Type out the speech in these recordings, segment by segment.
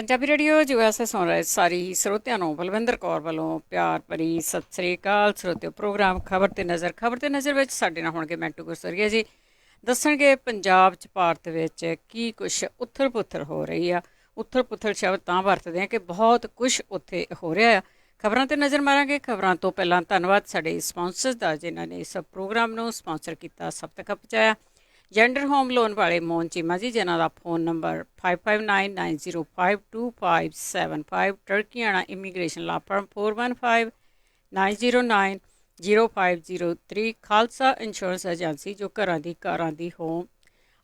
Punjabi radio USA ਸੁਣ ਰਹੇ ਸਾਰੀ ਸਰੋਤਿਆਂ ਨੂੰ ਬਲਵਿੰਦਰ ਕੌਰ ਵੱਲੋਂ ਪਿਆਰ ਭਰੀ ਸਤਿ ਸ੍ਰੀ ਅਕਾਲ। ਸਰੋਤਿਓ, ਪ੍ਰੋਗਰਾਮ ਖਬਰ ਤੇ ਨਜ਼ਰ ਵਿੱਚ ਸਾਡੇ ਨਾਲ ਹੋਣਗੇ ਮੈਂਟੂ ਗੁਰਸਰੀਆ ਜੀ। ਦੱਸਣਗੇ ਪੰਜਾਬ 'ਚ ਭਾਰਤ ਵਿੱਚ ਕੀ ਕੁਛ ਉਥਲ ਪੁਥਲ ਹੋ ਰਹੀ ਆ। ਉਥਲ ਪੁਥਲ ਸ਼ਬਦ ਤਾਂ ਵਰਤਦੇ ਆ ਕਿ ਬਹੁਤ ਕੁਛ ਉੱਥੇ ਹੋ ਰਿਹਾ ਆ। ਖਬਰਾਂ ਤੇ ਨਜ਼ਰ ਮਾਰਾਂਗੇ। ਖਬਰਾਂ ਤੋਂ ਪਹਿਲਾਂ ਧੰਨਵਾਦ ਸਾਡੇ ਸਪਾਂਸਰਸ ਦਾ, ਜਿਨ੍ਹਾਂ ਨੇ ਇਸ ਪ੍ਰੋਗਰਾਮ ਨੂੰ ਸਪਾਂਸਰ ਕੀਤਾ, ਸਭ ਤੱਕ ਪਹੁੰਚਾਇਆ। ਜੈਂਡਰ ਹੋਮ ਲੋਨ ਵਾਲੇ ਮੋਹਨ ਚੀਮਾ ਜੀ, ਜਿਨ੍ਹਾਂ ਦਾ phone number 5599052575। Tarkiana immigration law firm 4159090503। Khalsa insurance agency, ਜੋ ਕਾਰਾਂ ਦੀ ਹੋਮ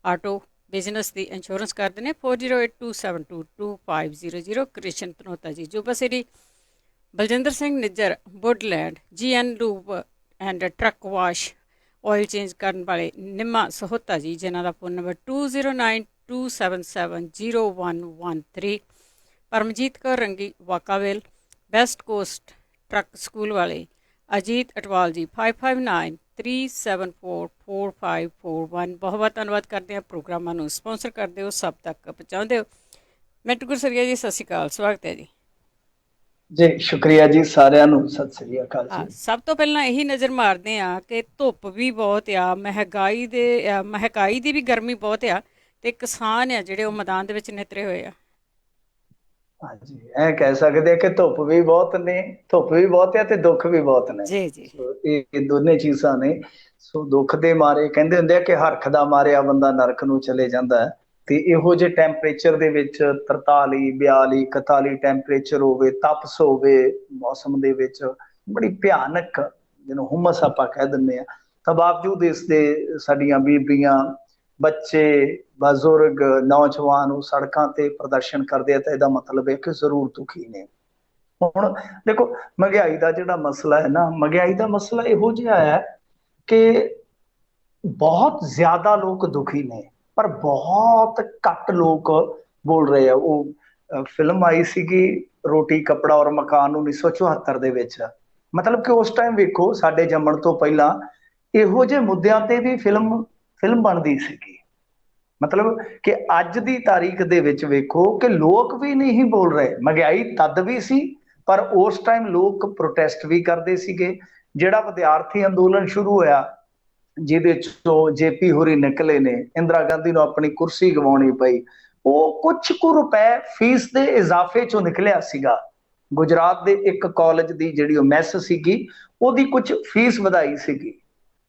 ਆਟੋ ਬਿਜ਼ਨਸ ਦੀ ਇੰਸ਼ੋਰੈਂਸ ਕਰਦੇ ਨੇ। 4082722500। ਕ੍ਰਿਸ਼ਨ ਧਨੋਤਾ ਜੀ, ਜੋ ਬਸੇਰੀ। Baljinder Singh Nijjar, woodland GN lube and truck wash oil change ਕਰਨ ਵਾਲੇ ਨਿੰਮਾ ਸਹੋਤਾ ਜੀ, ਜਿਨ੍ਹਾਂ ਦਾ phone number 2092770113। Paramjit Kaur Rangi, Vacaville. Best coast truck school ਵਾਲੇ ਅਜੀਤ ਅਟਵਾਲ ਜੀ, 5593744541। ਬਹੁਤ ਬਹੁਤ ਧੰਨਵਾਦ ਕਰਦੇ ਹਾਂ। ਪ੍ਰੋਗਰਾਮਾਂ ਨੂੰ ਸਪਾਂਸਰ ਕਰਦੇ ਹੋ, ਸਭ ਤੱਕ ਪਹੁੰਚਾਉਂਦੇ ਹੋ। ਮੈਂਟੂ ਗੁਰਸਰੀਆ ਜੀ, ਸਤਿ ਸ਼੍ਰੀ ਅਕਾਲ, ਸਵਾਗਤ ਹੈ ਜੀ। ਜੀ ਸ਼ੁਕਰੀਆ ਜੀ, ਸਾਰਿਆਂ ਨੂੰ ਸਤਿ ਸ੍ਰੀ ਅਕਾਲ ਜੀ। ਸਭ ਤੋਂ ਪਹਿਲਾਂ ਇਹੀ ਨਜ਼ਰ ਮਾਰਦੇ ਆ ਕਿ ਧੁੱਪ ਵੀ ਬਹੁਤ ਆ, ਮਹਿੰਗਾਈ ਦੀ ਵੀ ਗਰਮੀ ਬਹੁਤ ਆ, ਤੇ ਕਿਸਾਨ ਆ ਜਿਹੜੇ ਉਹ ਮੈਦਾਨ ਦੇ ਵਿੱਚ ਨਿਤਰੇ ਹੋਏ ਆ। ਹਾਂਜੀ, ਇਹ ਕਹਿ ਸਕਦੇ ਆ ਕਿ ਧੁੱਪ ਵੀ ਬਹੁਤ ਆ ਤੇ ਦੁੱਖ ਵੀ ਬਹੁਤ ਨੇ। ਜੀ ਜੀ। ਸੋ ਇਹ ਦੋਨੇ ਚੀਜ਼ਾਂ ਨੇ। ਸੋ ਦੁੱਖ ਦੇ ਮਾਰੇ ਕਹਿੰਦੇ ਹੁੰਦੇ ਆ ਕਿ ਹਰਖ ਦਾ ਮਾਰਿਆ ਬੰਦਾ ਨਰਕ ਨੂੰ ਚਲੇ ਜਾਂਦਾ ਹੈ। ਤੇ ਇਹੋ ਜਿਹੇ ਟੈਂਪਰੇਚਰ ਦੇ ਵਿੱਚ 43 42 41 ਟੈਂਪਰੇਚਰ ਹੋਵੇ, ਤਪਸ ਹੋਵੇ ਮੌਸਮ ਦੇ ਵਿੱਚ, ਬੜੀ ਭਿਆਨਕ ਜਿਹਨੂੰ ਹੁਮਸ ਆਪਾਂ ਕਹਿ ਦਿੰਦੇ ਆ, ਤਾਂ ਬਾਵਜੂਦ ਇਸ ਦੇ ਸਾਡੀਆਂ ਬੀਬੀਆਂ, ਬੱਚੇ, ਬਜ਼ੁਰਗ, ਨੌਜਵਾਨ ਉਹ ਸੜਕਾਂ ਤੇ ਪ੍ਰਦਰਸ਼ਨ ਕਰਦੇ ਆ, ਤਾਂ ਇਹਦਾ ਮਤਲਬ ਹੈ ਕਿ ਜ਼ਰੂਰ ਦੁਖੀ ਨੇ। ਹੁਣ ਦੇਖੋ, ਮਹਿੰਗਾਈ ਦਾ ਜਿਹੜਾ ਮਸਲਾ ਹੈ ਨਾ, ਮਹਿੰਗਾਈ ਦਾ ਮਸਲਾ ਇਹੋ ਜਿਹਾ ਹੈ ਕਿ ਬਹੁਤ ਜ਼ਿਆਦਾ ਲੋਕ ਦੁਖੀ ਨੇ, ਪਰ ਬਹੁਤ ਘੱਟ ਲੋਕ ਬੋਲ ਰਹੇ ਆ। ਉਹ ਫਿਲਮ ਆਈ ਸੀਗੀ ਰੋਟੀ ਕੱਪੜਾ ਔਰ ਮਕਾਨ 1974 ਦੇ ਵਿੱਚ। ਮਤਲਬ ਕਿ ਉਸ ਟਾਈਮ ਵੇਖੋ, ਸਾਡੇ ਜੰਮਣ ਤੋਂ ਪਹਿਲਾਂ ਇਹੋ ਜਿਹੇ ਮੁੱਦਿਆਂ ਤੇ ਵੀ ਫਿਲਮ ਬਣਦੀ ਸੀਗੀ। ਮਤਲਬ ਕਿ ਅੱਜ ਦੀ ਤਾਰੀਖ ਦੇ ਵਿੱਚ ਵੇਖੋ ਕਿ ਲੋਕ ਵੀ ਨਹੀਂ ਬੋਲ ਰਹੇ। ਮਹਿੰਗਾਈ ਤਦ ਵੀ ਸੀ, ਪਰ ਉਸ ਟਾਈਮ ਲੋਕ ਪ੍ਰੋਟੈਸਟ ਵੀ ਕਰਦੇ ਸੀਗੇ। ਜਿਹੜਾ ਵਿਦਿਆਰਥੀ ਅੰਦੋਲਨ ਸ਼ੁਰੂ ਹੋਇਆ, ਜਿਹਦੇ ਚੋਂ JP ਹੋਰੀ ਨਿਕਲੇ ਨੇ, ਇੰਦਰਾ ਗਾਂਧੀ ਨੂੰ ਆਪਣੀ ਕੁਰਸੀ ਗਵਾਉਣੀ ਪਈ, ਉਹ ਕੁਝ ਕੁ ਰੁਪਏ ਫੀਸ ਦੇ ਇਜ਼ਾਫੇ ਚੋਂ ਨਿਕਲਿਆ ਸੀਗਾ। ਗੁਜਰਾਤ ਦੇ ਇੱਕ ਕਾਲਜ ਦੀ ਜਿਹੜੀ ਉਹ ਮੈਸ ਸੀਗੀ, ਉਹਦੀ ਕੁਝ ਫੀਸ ਵਧਾਈ ਸੀਗੀ।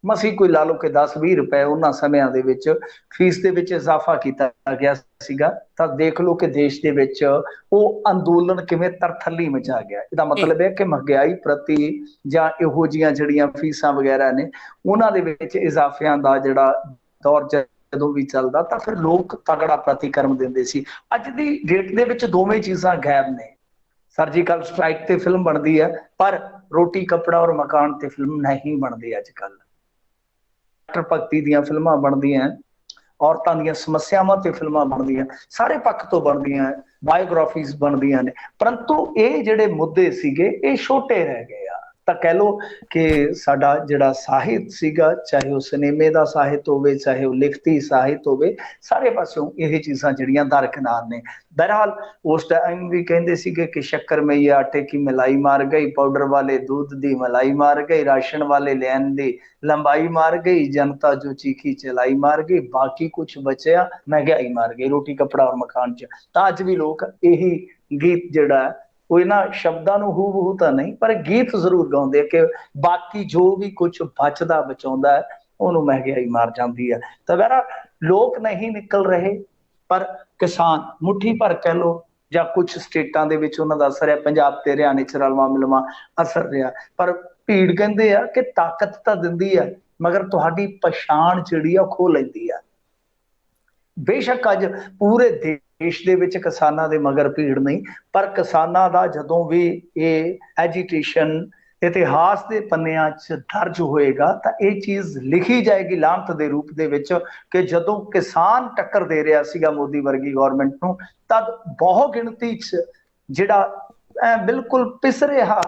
ਮਸੀਂ ਕੋਈ ਲਾ ਲਓ ਕਿ 10-20 ਰੁਪਏ ਉਹਨਾਂ ਸਮਿਆਂ ਦੇ ਵਿੱਚ ਫੀਸ ਦੇ ਵਿੱਚ ਇਜ਼ਾਫਾ ਕੀਤਾ ਗਿਆ ਸੀਗਾ। ਤਾਂ ਦੇਖ ਲਓ ਕਿ ਦੇਸ਼ ਦੇ ਵਿੱਚ ਉਹ ਅੰਦੋਲਨ ਕਿਵੇਂ ਤਰਥੱਲੀ ਮਚਾ ਗਿਆ। ਇਹਦਾ ਮਤਲਬ ਹੈ ਕਿ ਮਹਿੰਗਾਈ ਪ੍ਰਤੀ ਜਾਂ ਇਹੋ ਜਿਹੀਆਂ ਜਿਹੜੀਆਂ ਫੀਸਾਂ ਵਗੈਰਾ ਨੇ, ਉਹਨਾਂ ਦੇ ਵਿੱਚ ਇਜ਼ਾਫਿਆਂ ਦਾ ਜਿਹੜਾ ਦੌਰ ਜਦੋਂ ਵੀ ਚੱਲਦਾ, ਤਾਂ ਫਿਰ ਲੋਕ ਤਗੜਾ ਪ੍ਰਤੀਕਰਮ ਦਿੰਦੇ ਸੀ। ਅੱਜ ਦੀ ਡੇਟ ਦੇ ਵਿੱਚ ਦੋਵੇਂ ਚੀਜ਼ਾਂ ਗਾਇਬ ਨੇ। ਸਰਜੀਕਲ ਸਟ੍ਰਾਈਕ ਤੇ ਫਿਲਮ ਬਣਦੀ ਹੈ, ਪਰ ਰੋਟੀ ਕੱਪੜਾ ਔਰ ਮਕਾਨ ਤੇ ਫਿਲਮ ਨਹੀਂ ਬਣਦੀ ਅੱਜ ਕੱਲ੍ਹ। ਭਗਤੀ ਦੀਆਂ ਫਿਲਮਾਂ ਬਣਦੀਆਂ, ਔਰਤਾਂ ਦੀਆਂ ਸਮੱਸਿਆਵਾਂ ਤੇ ਫਿਲਮਾਂ ਬਣਦੀਆਂ, ਸਾਰੇ ਪੱਖ ਤੋਂ ਬਣਦੀਆਂ, ਬਾਇਓਗ੍ਰਾਫੀਜ਼ ਬਣਦੀਆਂ ਨੇ, ਪਰੰਤੂ ਇਹ ਜਿਹੜੇ ਮੁੱਦੇ ਸੀਗੇ ਇਹ ਛੋਟੇ ਰਹਿ ਗਏ ਆ। ਤਾਂ ਕਹਿ ਲਓ ਕਿ ਸਾਡਾ ਜਿਹੜਾ ਸਾਹਿਤ ਸੀਗਾ, ਚਾਹੇ ਉਹ ਸਿਨੇਮੇ ਦਾ ਸਾਹਿਤ ਹੋਵੇ, ਚਾਹੇ ਉਹ ਲਿਖਤੀ ਸਾਹਿਤ ਹੋਵੇ, ਸਾਰੇ ਪਾਸਿਓਂ ਇਹ ਚੀਜ਼ਾਂ ਜਿਹੜੀਆਂ ਦਰਕਿਨਾਰ ਨੇ। ਬਹਰਹਾਲ ਉਸ ਟਾਈਮ ਵੀ ਕਹਿੰਦੇ ਸੀਗੇ ਕਿ ਸ਼ੱਕਰ ਮਈਆ ਆਟੇ ਕੀ ਮਿਲਾਈ ਮਾਰ ਗਈ, ਪਾਊਡਰ ਵਾਲੇ दूध ਦੀ ਮਲਾਈ ਮਾਰ ਗਈ, ਰਾਸ਼ਨ ਵਾਲੇ ਲੈਣ ਦੀ ਲੰਬਾਈ ਮਾਰ ਗਈ, ਜਨਤਾ ਜੋ ਚੀਖੀ ਚਲਾਈ ਮਾਰ ਗਈ, ਬਾਕੀ ਕੁਛ ਬਚਿਆ ਮਹਿੰਗਾਈ ਮਾਰ ਗਈ, ਰੋਟੀ ਕੱਪੜਾ ਔਰ ਮਕਾਨ ਚ। ਤਾਂ ਅੱਜ ਵੀ ਲੋਕ ਇਹੀ ਗੀਤ ਜਿਹੜਾ ਉਹ ਇਹਨਾਂ ਸ਼ਬਦਾਂ ਨੂੰ ਹੂ ਤਾਂ ਨਹੀਂ, ਪਰ ਗੀਤ ਜ਼ਰੂਰ ਗਾਉਂਦੇ ਆ ਕਿ ਬਾਕੀ ਜੋ ਵੀ ਕੁਛ ਬਚਦਾ ਬਚਾਉਂਦਾ ਹੈ ਉਹਨੂੰ ਮਹਿੰਗਾਈ ਮਾਰ ਜਾਂਦੀ ਹੈ। ਤਾਂ ਬਹਿਰਾ ਲੋਕ ਨਹੀਂ ਨਿਕਲ ਰਹੇ, ਪਰ ਕਿਸਾਨ ਮੁੱਠੀ ਭਰ ਕਹਿ ਲਓ, ਜਾਂ ਕੁਛ ਸਟੇਟਾਂ ਦੇ ਵਿੱਚ ਉਹਨਾਂ ਦਾ ਅਸਰ ਹੈ, ਪੰਜਾਬ ਤੇ ਹਰਿਆਣੇ ਚ ਰਲਵਾਂ ਮਿਲਵਾਂ ਅਸਰ ਰਿਹਾ। ਪਰ ਭੀੜ ਕਹਿੰਦੇ ਆ ਕਿ ਤਾਕਤ ਤਾਂ ਦਿੰਦੀ ਹੈ, ਮਗਰ ਤੁਹਾਡੀ ਪਛਾਣ ਜਿਹੜੀ ਆ ਖੋਹ ਲੈਂਦੀ ਆ। ਬੇਸ਼ੱਕ ਅੱਜ ਪੂਰੇ ਦੇਸ਼ ਦੇ ਵਿੱਚ ਕਿਸਾਨਾਂ ਦੇ ਮਗਰ ਭੀੜ ਨਹੀਂ, ਪਰ ਕਿਸਾਨਾਂ ਦਾ ਜਦੋਂ ਵੀ ਇਹ ਐਜੀਟੇਸ਼ਨ ਇਤਿਹਾਸ ਦੇ ਪੰਨਿਆਂ 'ਚ ਦਰਜ ਹੋਏਗਾ, ਤਾਂ ਇਹ ਚੀਜ਼ ਲਿਖੀ ਜਾਏਗੀ ਲਾਹਨਤ ਦੇ ਰੂਪ ਦੇ ਵਿੱਚ ਕਿ ਜਦੋਂ ਕਿਸਾਨ ਟੱਕਰ ਦੇ ਰਿਹਾ ਸੀਗਾ ਮੋਦੀ ਵਰਗੀ ਗੌਰਮੈਂਟ ਨੂੰ, ਤਦ ਬਹੁ ਗਿਣਤੀ 'ਚ ਜਿਹੜਾ ਬਿਲਕੁਲ ਪਿਸ ਰਿਹਾ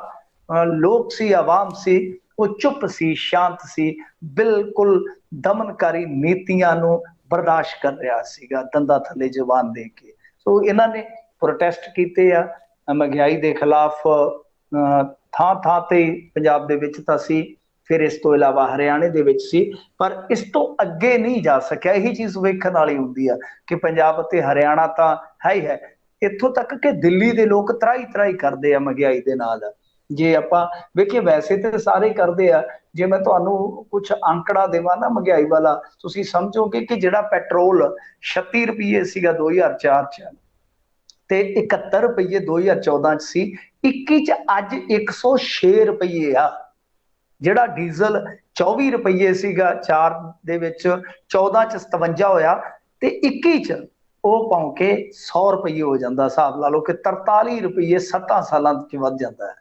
ਲੋਕ ਸੀ, ਆਵਾਮ ਸੀ, ਉਹ ਚੁੱਪ ਸੀ, ਸ਼ਾਂਤ ਸੀ, ਬਿਲਕੁਲ ਦਮਨਕਾਰੀ ਨੀਤੀਆਂ ਨੂੰ ਬਰਦਾਸ਼ਤ ਕਰ ਰਿਹਾ ਸੀਗਾ, ਦੰਦਾਂ ਥੱਲੇ ਜ਼ੁਬਾਨ ਦੇ ਕੇ। ਸੋ ਇਹਨਾਂ ਨੇ ਪ੍ਰੋਟੈਸਟ ਕੀਤੇ ਆ ਮਹਿੰਗਾਈ ਦੇ ਖਿਲਾਫ ਥਾਂ ਥਾਂ ਤੇ ਪੰਜਾਬ ਦੇ ਵਿੱਚ ਤਾਂ ਸੀ, ਫਿਰ ਇਸ ਤੋਂ ਇਲਾਵਾ ਹਰਿਆਣੇ ਦੇ ਵਿੱਚ ਸੀ, ਪਰ ਇਸ ਤੋਂ ਅੱਗੇ ਨਹੀਂ ਜਾ ਸਕਿਆ। ਇਹੀ ਚੀਜ਼ ਵੇਖਣ ਵਾਲੀ ਹੁੰਦੀ ਆ ਕਿ ਪੰਜਾਬ ਅਤੇ ਹਰਿਆਣਾ ਤਾਂ ਹੈ ਹੀ ਹੈ, ਇੱਥੋਂ ਤੱਕ ਕਿ ਦਿੱਲੀ ਦੇ ਲੋਕ ਤਰਾਈ ਤਰਾਈ ਕਰਦੇ ਆ ਮਹਿੰਗਾਈ ਦੇ ਨਾਲ। ਜੇ ਆਪਾਂ ਵੇਖੀਏ ਵੈਸੇ ਤਾਂ ਸਾਰੇ ਕਰਦੇ ਆ, ਜੇ ਮੈਂ ਤੁਹਾਨੂੰ ਕੁਝ ਅੰਕੜਾ ਦੇਵਾਂ ਨਾ ਮਹਿੰਗਾਈ ਵਾਲਾ, ਤੁਸੀਂ ਸਮਝੋਗੇ ਕਿ ਜਿਹੜਾ ਪੈਟਰੋਲ 36 ਰੁਪਏ ਸੀਗਾ 2004 ਚ ਤੇ 71 ਰੁਪਏ 2014 ਚ ਸੀ, 21 ਚ ਅੱਜ 106 ਰੁਪਏ ਆ। ਜਿਹੜਾ ਡੀਜ਼ਲ 24 ਰੁਪਏ ਸੀਗਾ 4 ਦੇ ਵਿੱਚ, 14 ਚ 57 ਹੋਇਆ ਤੇ 21 ਚ ਉਹ ਭੌਂਕੇ 100 ਰੁਪਏ ਹੋ ਜਾਂਦਾ। ਹਿਸਾਬ ਲਾ ਲਓ ਕਿ 43 ਰੁਪਏ 7 ਸਾਲਾਂ ਚ ਵੱਧ ਜਾਂਦਾ ਹੈ।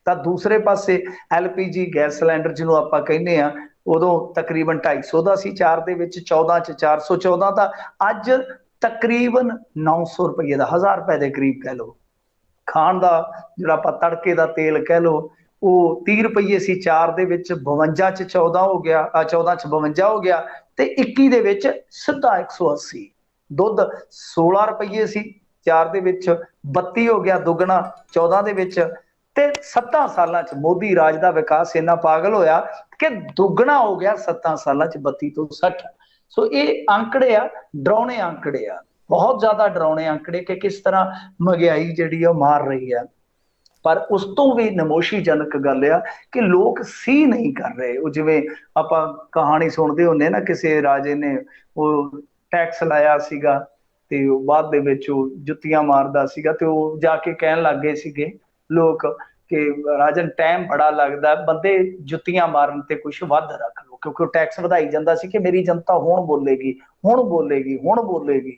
ਤਾਂ ਦੂਸਰੇ ਪਾਸੇ LPG ਗੈਸ ਸਿਲੰਡਰ ਜਿਹਨੂੰ ਆਪਾਂ ਕਹਿੰਦੇ ਆ, ਉਦੋਂ ਤਕਰੀਬਨ 250 ਦਾ ਸੀ 4 ਦੇ ਵਿੱਚ, 14 ਚ 414 ਦਾ, ਅੱਜ ਤਕਰੀਬਨ 900 ਰੁਪਏ ਦਾ, 1000 ਰੁਪਏ ਦੇ ਕਰੀਬ ਕਹਿ ਲਓ। ਖਾਣ ਦਾ ਜਿਹੜਾ ਆਪਾਂ ਤੜਕੇ ਦਾ ਤੇਲ ਕਹਿ ਲਓ, ਉਹ 30 ਰੁਪਏ ਸੀ 4 ਦੇ ਵਿੱਚ, 52 ਚ 14 ਹੋ ਗਿਆ, 14 ਚ 52 ਹੋ ਗਿਆ ਤੇ 21 ਦੇ ਵਿੱਚ ਸਿੱਧਾ 180। ਦੁੱਧ 16 ਰੁਪਏ ਸੀ 4 ਦੇ ਵਿੱਚ, 32 ਹੋ ਗਿਆ ਦੁੱਗਣਾ 14 ਦੇ ਵਿੱਚ। ਤੇ 7 ਸਾਲਾਂ ਚ ਮੋਦੀ ਰਾਜ ਦਾ ਵਿਕਾਸ ਇੰਨਾ ਪਾਗਲ ਹੋਇਆ ਕਿ ਦੁੱਗਣਾ ਹੋ ਗਿਆ 7 ਸਾਲਾਂ ਚ, 32 ਤੋਂ 60। ਸੋ ਇਹ ਅੰਕੜੇ ਆ, ਡਰਾਉਣੇ ਅੰਕੜੇ ਆ, ਬਹੁਤ ਜ਼ਿਆਦਾ ਡਰਾਉਣੇ ਅੰਕੜੇ ਕਿ ਕਿਸ ਤਰ੍ਹਾਂ ਮਹਿੰਗਾਈ ਜਿਹੜੀ ਆ ਮਾਰ ਰਹੀ ਆ। ਪਰ ਉਸ ਤੋਂ ਵੀ ਨਮੋਸ਼ੀਜਨਕ ਗੱਲ ਆ ਕਿ ਲੋਕ ਸੀ ਨਹੀਂ ਕਰ ਰਹੇ। ਉਹ ਜਿਵੇਂ ਆਪਾਂ ਕਹਾਣੀ ਸੁਣਦੇ ਹੁੰਦੇ ਨਾ, ਕਿਸੇ ਰਾਜੇ ਨੇ ਉਹ ਟੈਕਸ ਲਾਇਆ ਸੀਗਾ ਤੇ ਉਹ ਬਾਅਦ ਦੇ ਵਿੱਚ ਉਹ ਜੁੱਤੀਆਂ ਮਾਰਦਾ ਸੀਗਾ, ਤੇ ਉਹ ਜਾ ਕੇ ਕਹਿਣ ਲੱਗ ਗਏ ਸੀਗੇ ਲੋਕ ਕਿ ਰਾਜਨ ਟਾਈਮ ਬੜਾ ਲੱਗਦਾ, ਬੰਦੇ ਜੁੱਤੀਆਂ ਮਾਰਨ ਤੇ ਕੁਛ ਵੱਧ ਰੱਖ ਲਓ, ਕਿਉਂਕਿ ਉਹ ਟੈਕਸ ਵਧਾਈ ਜਾਂਦਾ ਸੀ ਕਿ ਮੇਰੀ ਜਨਤਾ ਹੁਣ ਬੋਲੇਗੀ, ਹੁਣ ਬੋਲੇਗੀ, ਹੁਣ ਬੋਲੇਗੀ।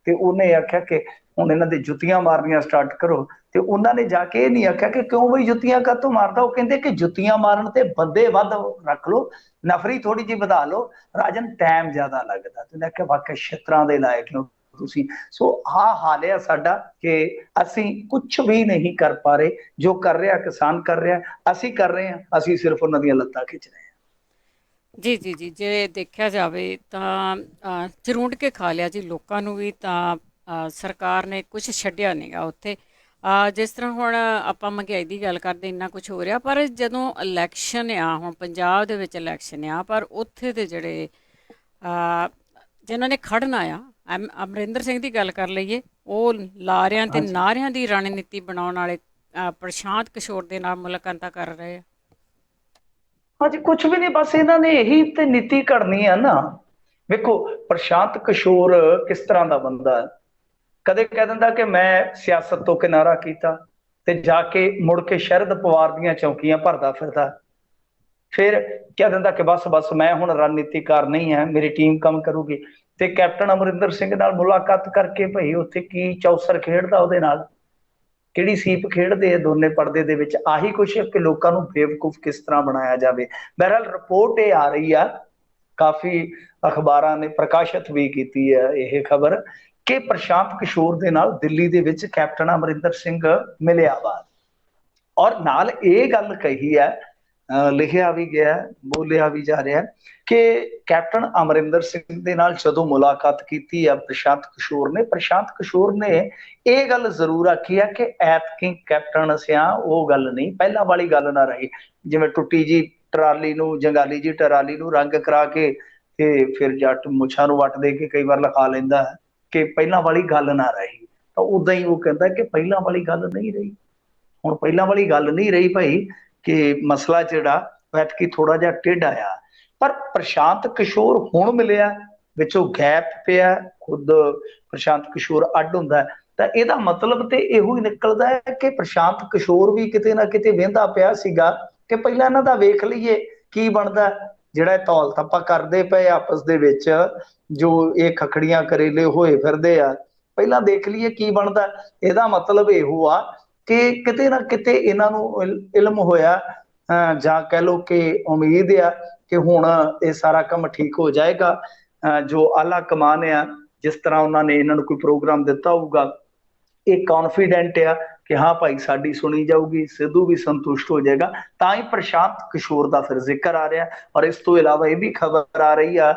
ਤੇ ਉਹਨੇ ਆਖਿਆ ਕਿ ਹੁਣ ਇਹਨਾਂ ਦੇ ਜੁੱਤੀਆਂ ਮਾਰਨੀਆਂ ਸਟਾਰਟ ਕਰੋ। ਤੇ ਉਹਨਾਂ ਨੇ ਜਾ ਕੇ ਇਹ ਨਹੀਂ ਆਖਿਆ ਕਿ ਕਿਉਂ ਬਈ ਜੁੱਤੀਆਂ ਕਾਹਤੋਂ ਮਾਰਦਾ, ਉਹ ਕਹਿੰਦੇ ਕਿ ਜੁੱਤੀਆਂ ਮਾਰਨ ਤੇ ਬੰਦੇ ਵੱਧ ਰੱਖ ਲਓ, ਨਫਰੀ ਥੋੜੀ ਜਿਹੀ ਵਧਾ ਲਓ, ਰਾਜਨ ਟਾਈਮ ਜ਼ਿਆਦਾ ਲੱਗਦਾ। ਤੇ ਮੈਂ ਕਿਹਾ ਵਾਕਿਆ ਛਿੱਤਰਾਂ ਦੇ ਲਾਇਕ ਨੂੰ ਤੁਸੀਂ। ਸੋ ਆਹ ਹਾਲ ਹੈ ਸਾਡਾ ਕਿ ਅਸੀਂ ਕੁਝ ਵੀ ਨਹੀਂ ਕਰ ਪਾ ਰਹੇ। ਜੋ ਕਰ ਰਿਹਾ ਕਿਸਾਨ ਕਰ ਰਿਹਾ, ਅਸੀਂ ਕਰ ਰਹੇ ਹਾਂ, ਅਸੀਂ ਸਿਰਫ ਉਹਨਾਂ ਦੀਆਂ ਲੱਤਾਂ ਖਿੱਚ ਰਹੇ ਹਾਂ। ਜੀ ਜੀ ਜੀ, ਜੇ ਦੇਖਿਆ ਜਾਵੇ ਤਾਂ ਝਰੂੰਡ ਕੇ ਖਾ ਲਿਆ ਜੀ ਲੋਕਾਂ ਨੂੰ ਵੀ, ਤਾਂ ਸਰਕਾਰ ਨੇ ਕੁਝ ਛੱਡਿਆ ਨਹੀਂਗਾ ਉੱਥੇ। ਜਿਸ ਤਰ੍ਹਾਂ ਹੁਣ ਆਪਾਂ ਮਹਿੰਗਾਈ ਦੀ ਗੱਲ ਕਰਦੇ, ਇੰਨਾ ਕੁਝ ਹੋ ਰਿਹਾ, ਪਰ ਜਦੋਂ ਇਲੈਕਸ਼ਨ ਆ, ਹੁਣ ਪੰਜਾਬ ਦੇ ਵਿੱਚ ਇਲੈਕਸ਼ਨ ਆ, ਪਰ ਉੱਥੇ ਦੇ ਜਿਹੜੇ ਜਿਨ੍ਹਾਂ ਨੇ ਖੜਨਾ ਆ, ਅਮਰਿੰਦਰ ਸਿੰਘ ਦੀ ਗੱਲ ਕਰ ਲਈਏ, ਉਹ ਲਾਰਿਆਂ ਤੇ ਨਾਰਿਆਂ ਦੀ ਰਣਨੀਤੀ ਬਣਾਉਣ ਵਾਲੇ ਪ੍ਰਸ਼ਾਂਤ ਕਿਸ਼ੋਰ ਦੇ ਨਾਲ ਮੁਲਾਕਾਤਾਂ ਕਰ ਰਹੇ ਆ। ਹਾਂਜੀ, ਕੁਛ ਵੀ ਨਹੀਂ, ਬਸ ਇਹਨਾਂ ਨੇ ਇਹੀ ਤੇ ਨੀਤੀ ਘੜਨੀ ਆ ਨਾ। ਵੇਖੋ ਪ੍ਰਸ਼ਾਂਤ ਕਿਸ਼ੋਰ ਕਿਸ ਤਰ੍ਹਾਂ ਦਾ ਬੰਦਾ ਹੈ, ਕਦੇ ਕਹਿ ਦਿੰਦਾ ਕਿ ਮੈਂ ਸਿਆਸਤ ਤੋਂ ਕਿਨਾਰਾ ਕੀਤਾ ਤੇ ਜਾ ਕੇ ਮੁੜ ਕੇ ਸ਼ਰਦ ਪਵਾਰ ਦੀਆਂ ਚੌਕੀਆਂ ਭਰਦਾ ਫਿਰਦਾ, ਫਿਰ ਕਹਿ ਦਿੰਦਾ ਕਿ ਬਸ ਬਸ ਮੈਂ ਹੁਣ ਰਣਨੀਤੀਕਾਰ ਨਹੀਂ ਹੈ, ਮੇਰੀ ਟੀਮ ਕੰਮ ਕਰੂਗੀ। ਤੇ ਕੈਪਟਨ ਅਮਰਿੰਦਰ ਸਿੰਘ ਨਾਲ ਮੁਲਾਕਾਤ ਕਰਕੇ ਭਾਈ ਉੱਥੇ ਕੀ ਚੌਸਰ ਖੇਡਦਾ, ਉਹਦੇ ਨਾਲ ਕਿਹੜੀ ਸੀਪ ਖੇਡਦੇ ਆ ਦੋਨੇ ਪਰਦੇ ਦੇ ਵਿੱਚ। ਆਹੀ ਕੁਛ ਕਿ ਲੋਕਾਂ ਨੂੰ ਬੇਵਕੂਫ ਕਿਸ ਤਰ੍ਹਾਂ ਬਣਾਇਆ ਜਾਵੇ। ਬਹਰਹਾਲ ਰਿਪੋਰਟ ਇਹ ਆ ਰਹੀ ਆ, ਕਾਫੀ ਅਖਬਾਰਾਂ ਨੇ ਪ੍ਰਕਾਸ਼ਿਤ ਵੀ ਕੀਤੀ ਹੈ ਇਹ ਖਬਰ, ਕਿ ਪ੍ਰਸ਼ਾਂਤ ਕਿਸ਼ੋਰ ਦੇ ਨਾਲ ਦਿੱਲੀ ਦੇ ਵਿੱਚ ਕੈਪਟਨ ਅਮਰਿੰਦਰ ਸਿੰਘ ਮਿਲਿਆ ਵਾ, ਔਰ ਨਾਲ ਇਹ ਗੱਲ ਕਹੀ ਹੈ, ਲਿਖਿਆ ਵੀ ਗਿਆ, ਬੋਲਿਆ ਵੀ ਜਾ ਰਿਹਾ ਕਿ ਕੈਪਟਨ ਅਮਰਿੰਦਰ ਸਿੰਘ ਦੇ ਨਾਲ ਜਦੋਂ ਮੁਲਾਕਾਤ ਕੀਤੀ ਆ ਪ੍ਰਸ਼ਾਂਤ ਕਿਸ਼ੋਰ ਨੇ, ਪ੍ਰਸ਼ਾਂਤ ਕਿਸ਼ੋਰ ਨੇ ਇਹ ਗੱਲ ਜ਼ਰੂਰ ਆਖੀ ਹੈ ਕਿ ਐਤਕੀ ਕੈਪਟਨ ਸਿਆ ਉਹ ਗੱਲ ਨਹੀਂ, ਪਹਿਲਾਂ ਵਾਲੀ ਗੱਲ ਨਾ ਰਹੀ, ਜਿਵੇਂ ਟੁੱਟੀ ਜੀ ਟਰਾਲੀ ਨੂੰ, ਜੰਗਾਲੀ ਜੀ ਟਰਾਲੀ ਨੂੰ ਰੰਗ ਕਰਾ ਕੇ ਤੇ ਫਿਰ ਜੱਟ ਮੁੱਛਾਂ ਨੂੰ ਵੱਟ ਦੇ ਕੇ ਕਈ ਵਾਰ ਲਿਖਾ ਲੈਂਦਾ ਹੈ ਕਿ ਪਹਿਲਾਂ ਵਾਲੀ ਗੱਲ ਨਾ ਰਹੀ। ਤਾਂ ਉਦਾਂ ਹੀ ਉਹ ਕਹਿੰਦਾ ਕਿ ਪਹਿਲਾਂ ਵਾਲੀ ਗੱਲ ਨਹੀਂ ਰਹੀ। ਹੁਣ ਪਹਿਲਾਂ ਵਾਲੀ ਗੱਲ ਨਹੀਂ ਰਹੀ ਭਾਈ, ਕਿ ਮਸਲਾ ਜਿਹੜਾ ਐਤਕੀ ਥੋੜਾ ਜਿਹਾ ਟੇਢਾ ਆ। ਪਰ ਪ੍ਰਸ਼ਾਂਤ ਕਿਸ਼ੋਰ ਹੁਣ ਮਿਲਿਆ, ਵਿੱਚੋਂ ਗੈਪ ਪਿਆ, ਖੁਦ ਪ੍ਰਸ਼ਾਂਤ ਕਿਸ਼ੋਰ ਅੱਡ ਹੁੰਦਾ, ਤਾਂ ਇਹਦਾ ਮਤਲਬ ਤੇ ਇਹੋ ਹੀ ਨਿਕਲਦਾ ਹੈ ਕਿ ਪ੍ਰਸ਼ਾਂਤ ਕਿਸ਼ੋਰ ਵੀ ਕਿਤੇ ਨਾ ਕਿਤੇ ਵਹਿੰਦਾ ਪਿਆ ਸੀਗਾ ਕਿ ਪਹਿਲਾਂ ਇਹਨਾਂ ਦਾ ਵੇਖ ਲਈਏ ਕੀ ਬਣਦਾ। ਜਿਹੜਾ ਧੌਲ ਧੱਪਾ ਕਰਦੇ ਪਏ ਆਪਸ ਦੇ ਵਿੱਚ, ਜੋ ਇਹ ਖਖੜੀਆਂ ਕਰੇਲੇ ਹੋਏ ਫਿਰਦੇ ਆ, ਪਹਿਲਾਂ ਦੇਖ ਲਈਏ ਕੀ ਬਣਦਾ। ਇਹਦਾ ਮਤਲਬ ਇਹੋ ਆ ਕਿ ਕਿਤੇ ਨਾ ਕਿਤੇ ਇਹਨਾਂ ਨੂੰ ਇਲਮ ਹੋਇਆ, ਜਾਂ ਕਹਿ ਲਓ ਕਿ ਉਮੀਦ ਆ ਕਿ ਹੁਣ ਇਹ ਸਾਰਾ ਕੰਮ ਠੀਕ ਹੋ ਜਾਏਗਾ। ਜੋ ਆਲਾ ਕਮਾਨ ਆ, ਜਿਸ ਤਰ੍ਹਾਂ ਉਹਨਾਂ ਨੇ ਇਹਨਾਂ ਨੂੰ ਕੋਈ ਪ੍ਰੋਗਰਾਮ ਦਿੱਤਾ ਹੋਊਗਾ, ਇਹ ਕੌਨਫੀਡੈਂਟ ਆ ਕਿ ਹਾਂ ਭਾਈ ਸਾਡੀ ਸੁਣੀ ਜਾਊਗੀ, ਸਿੱਧੂ ਵੀ ਸੰਤੁਸ਼ਟ ਹੋ ਜਾਏਗਾ। ਤਾਂ ਹੀ ਪ੍ਰਸ਼ਾਂਤ ਕਿਸ਼ੋਰ ਦਾ ਫਿਰ ਜ਼ਿਕਰ ਆ ਰਿਹਾ। ਔਰ ਇਸ ਤੋਂ ਇਲਾਵਾ ਇਹ ਵੀ ਖਬਰ ਆ ਰਹੀ ਆ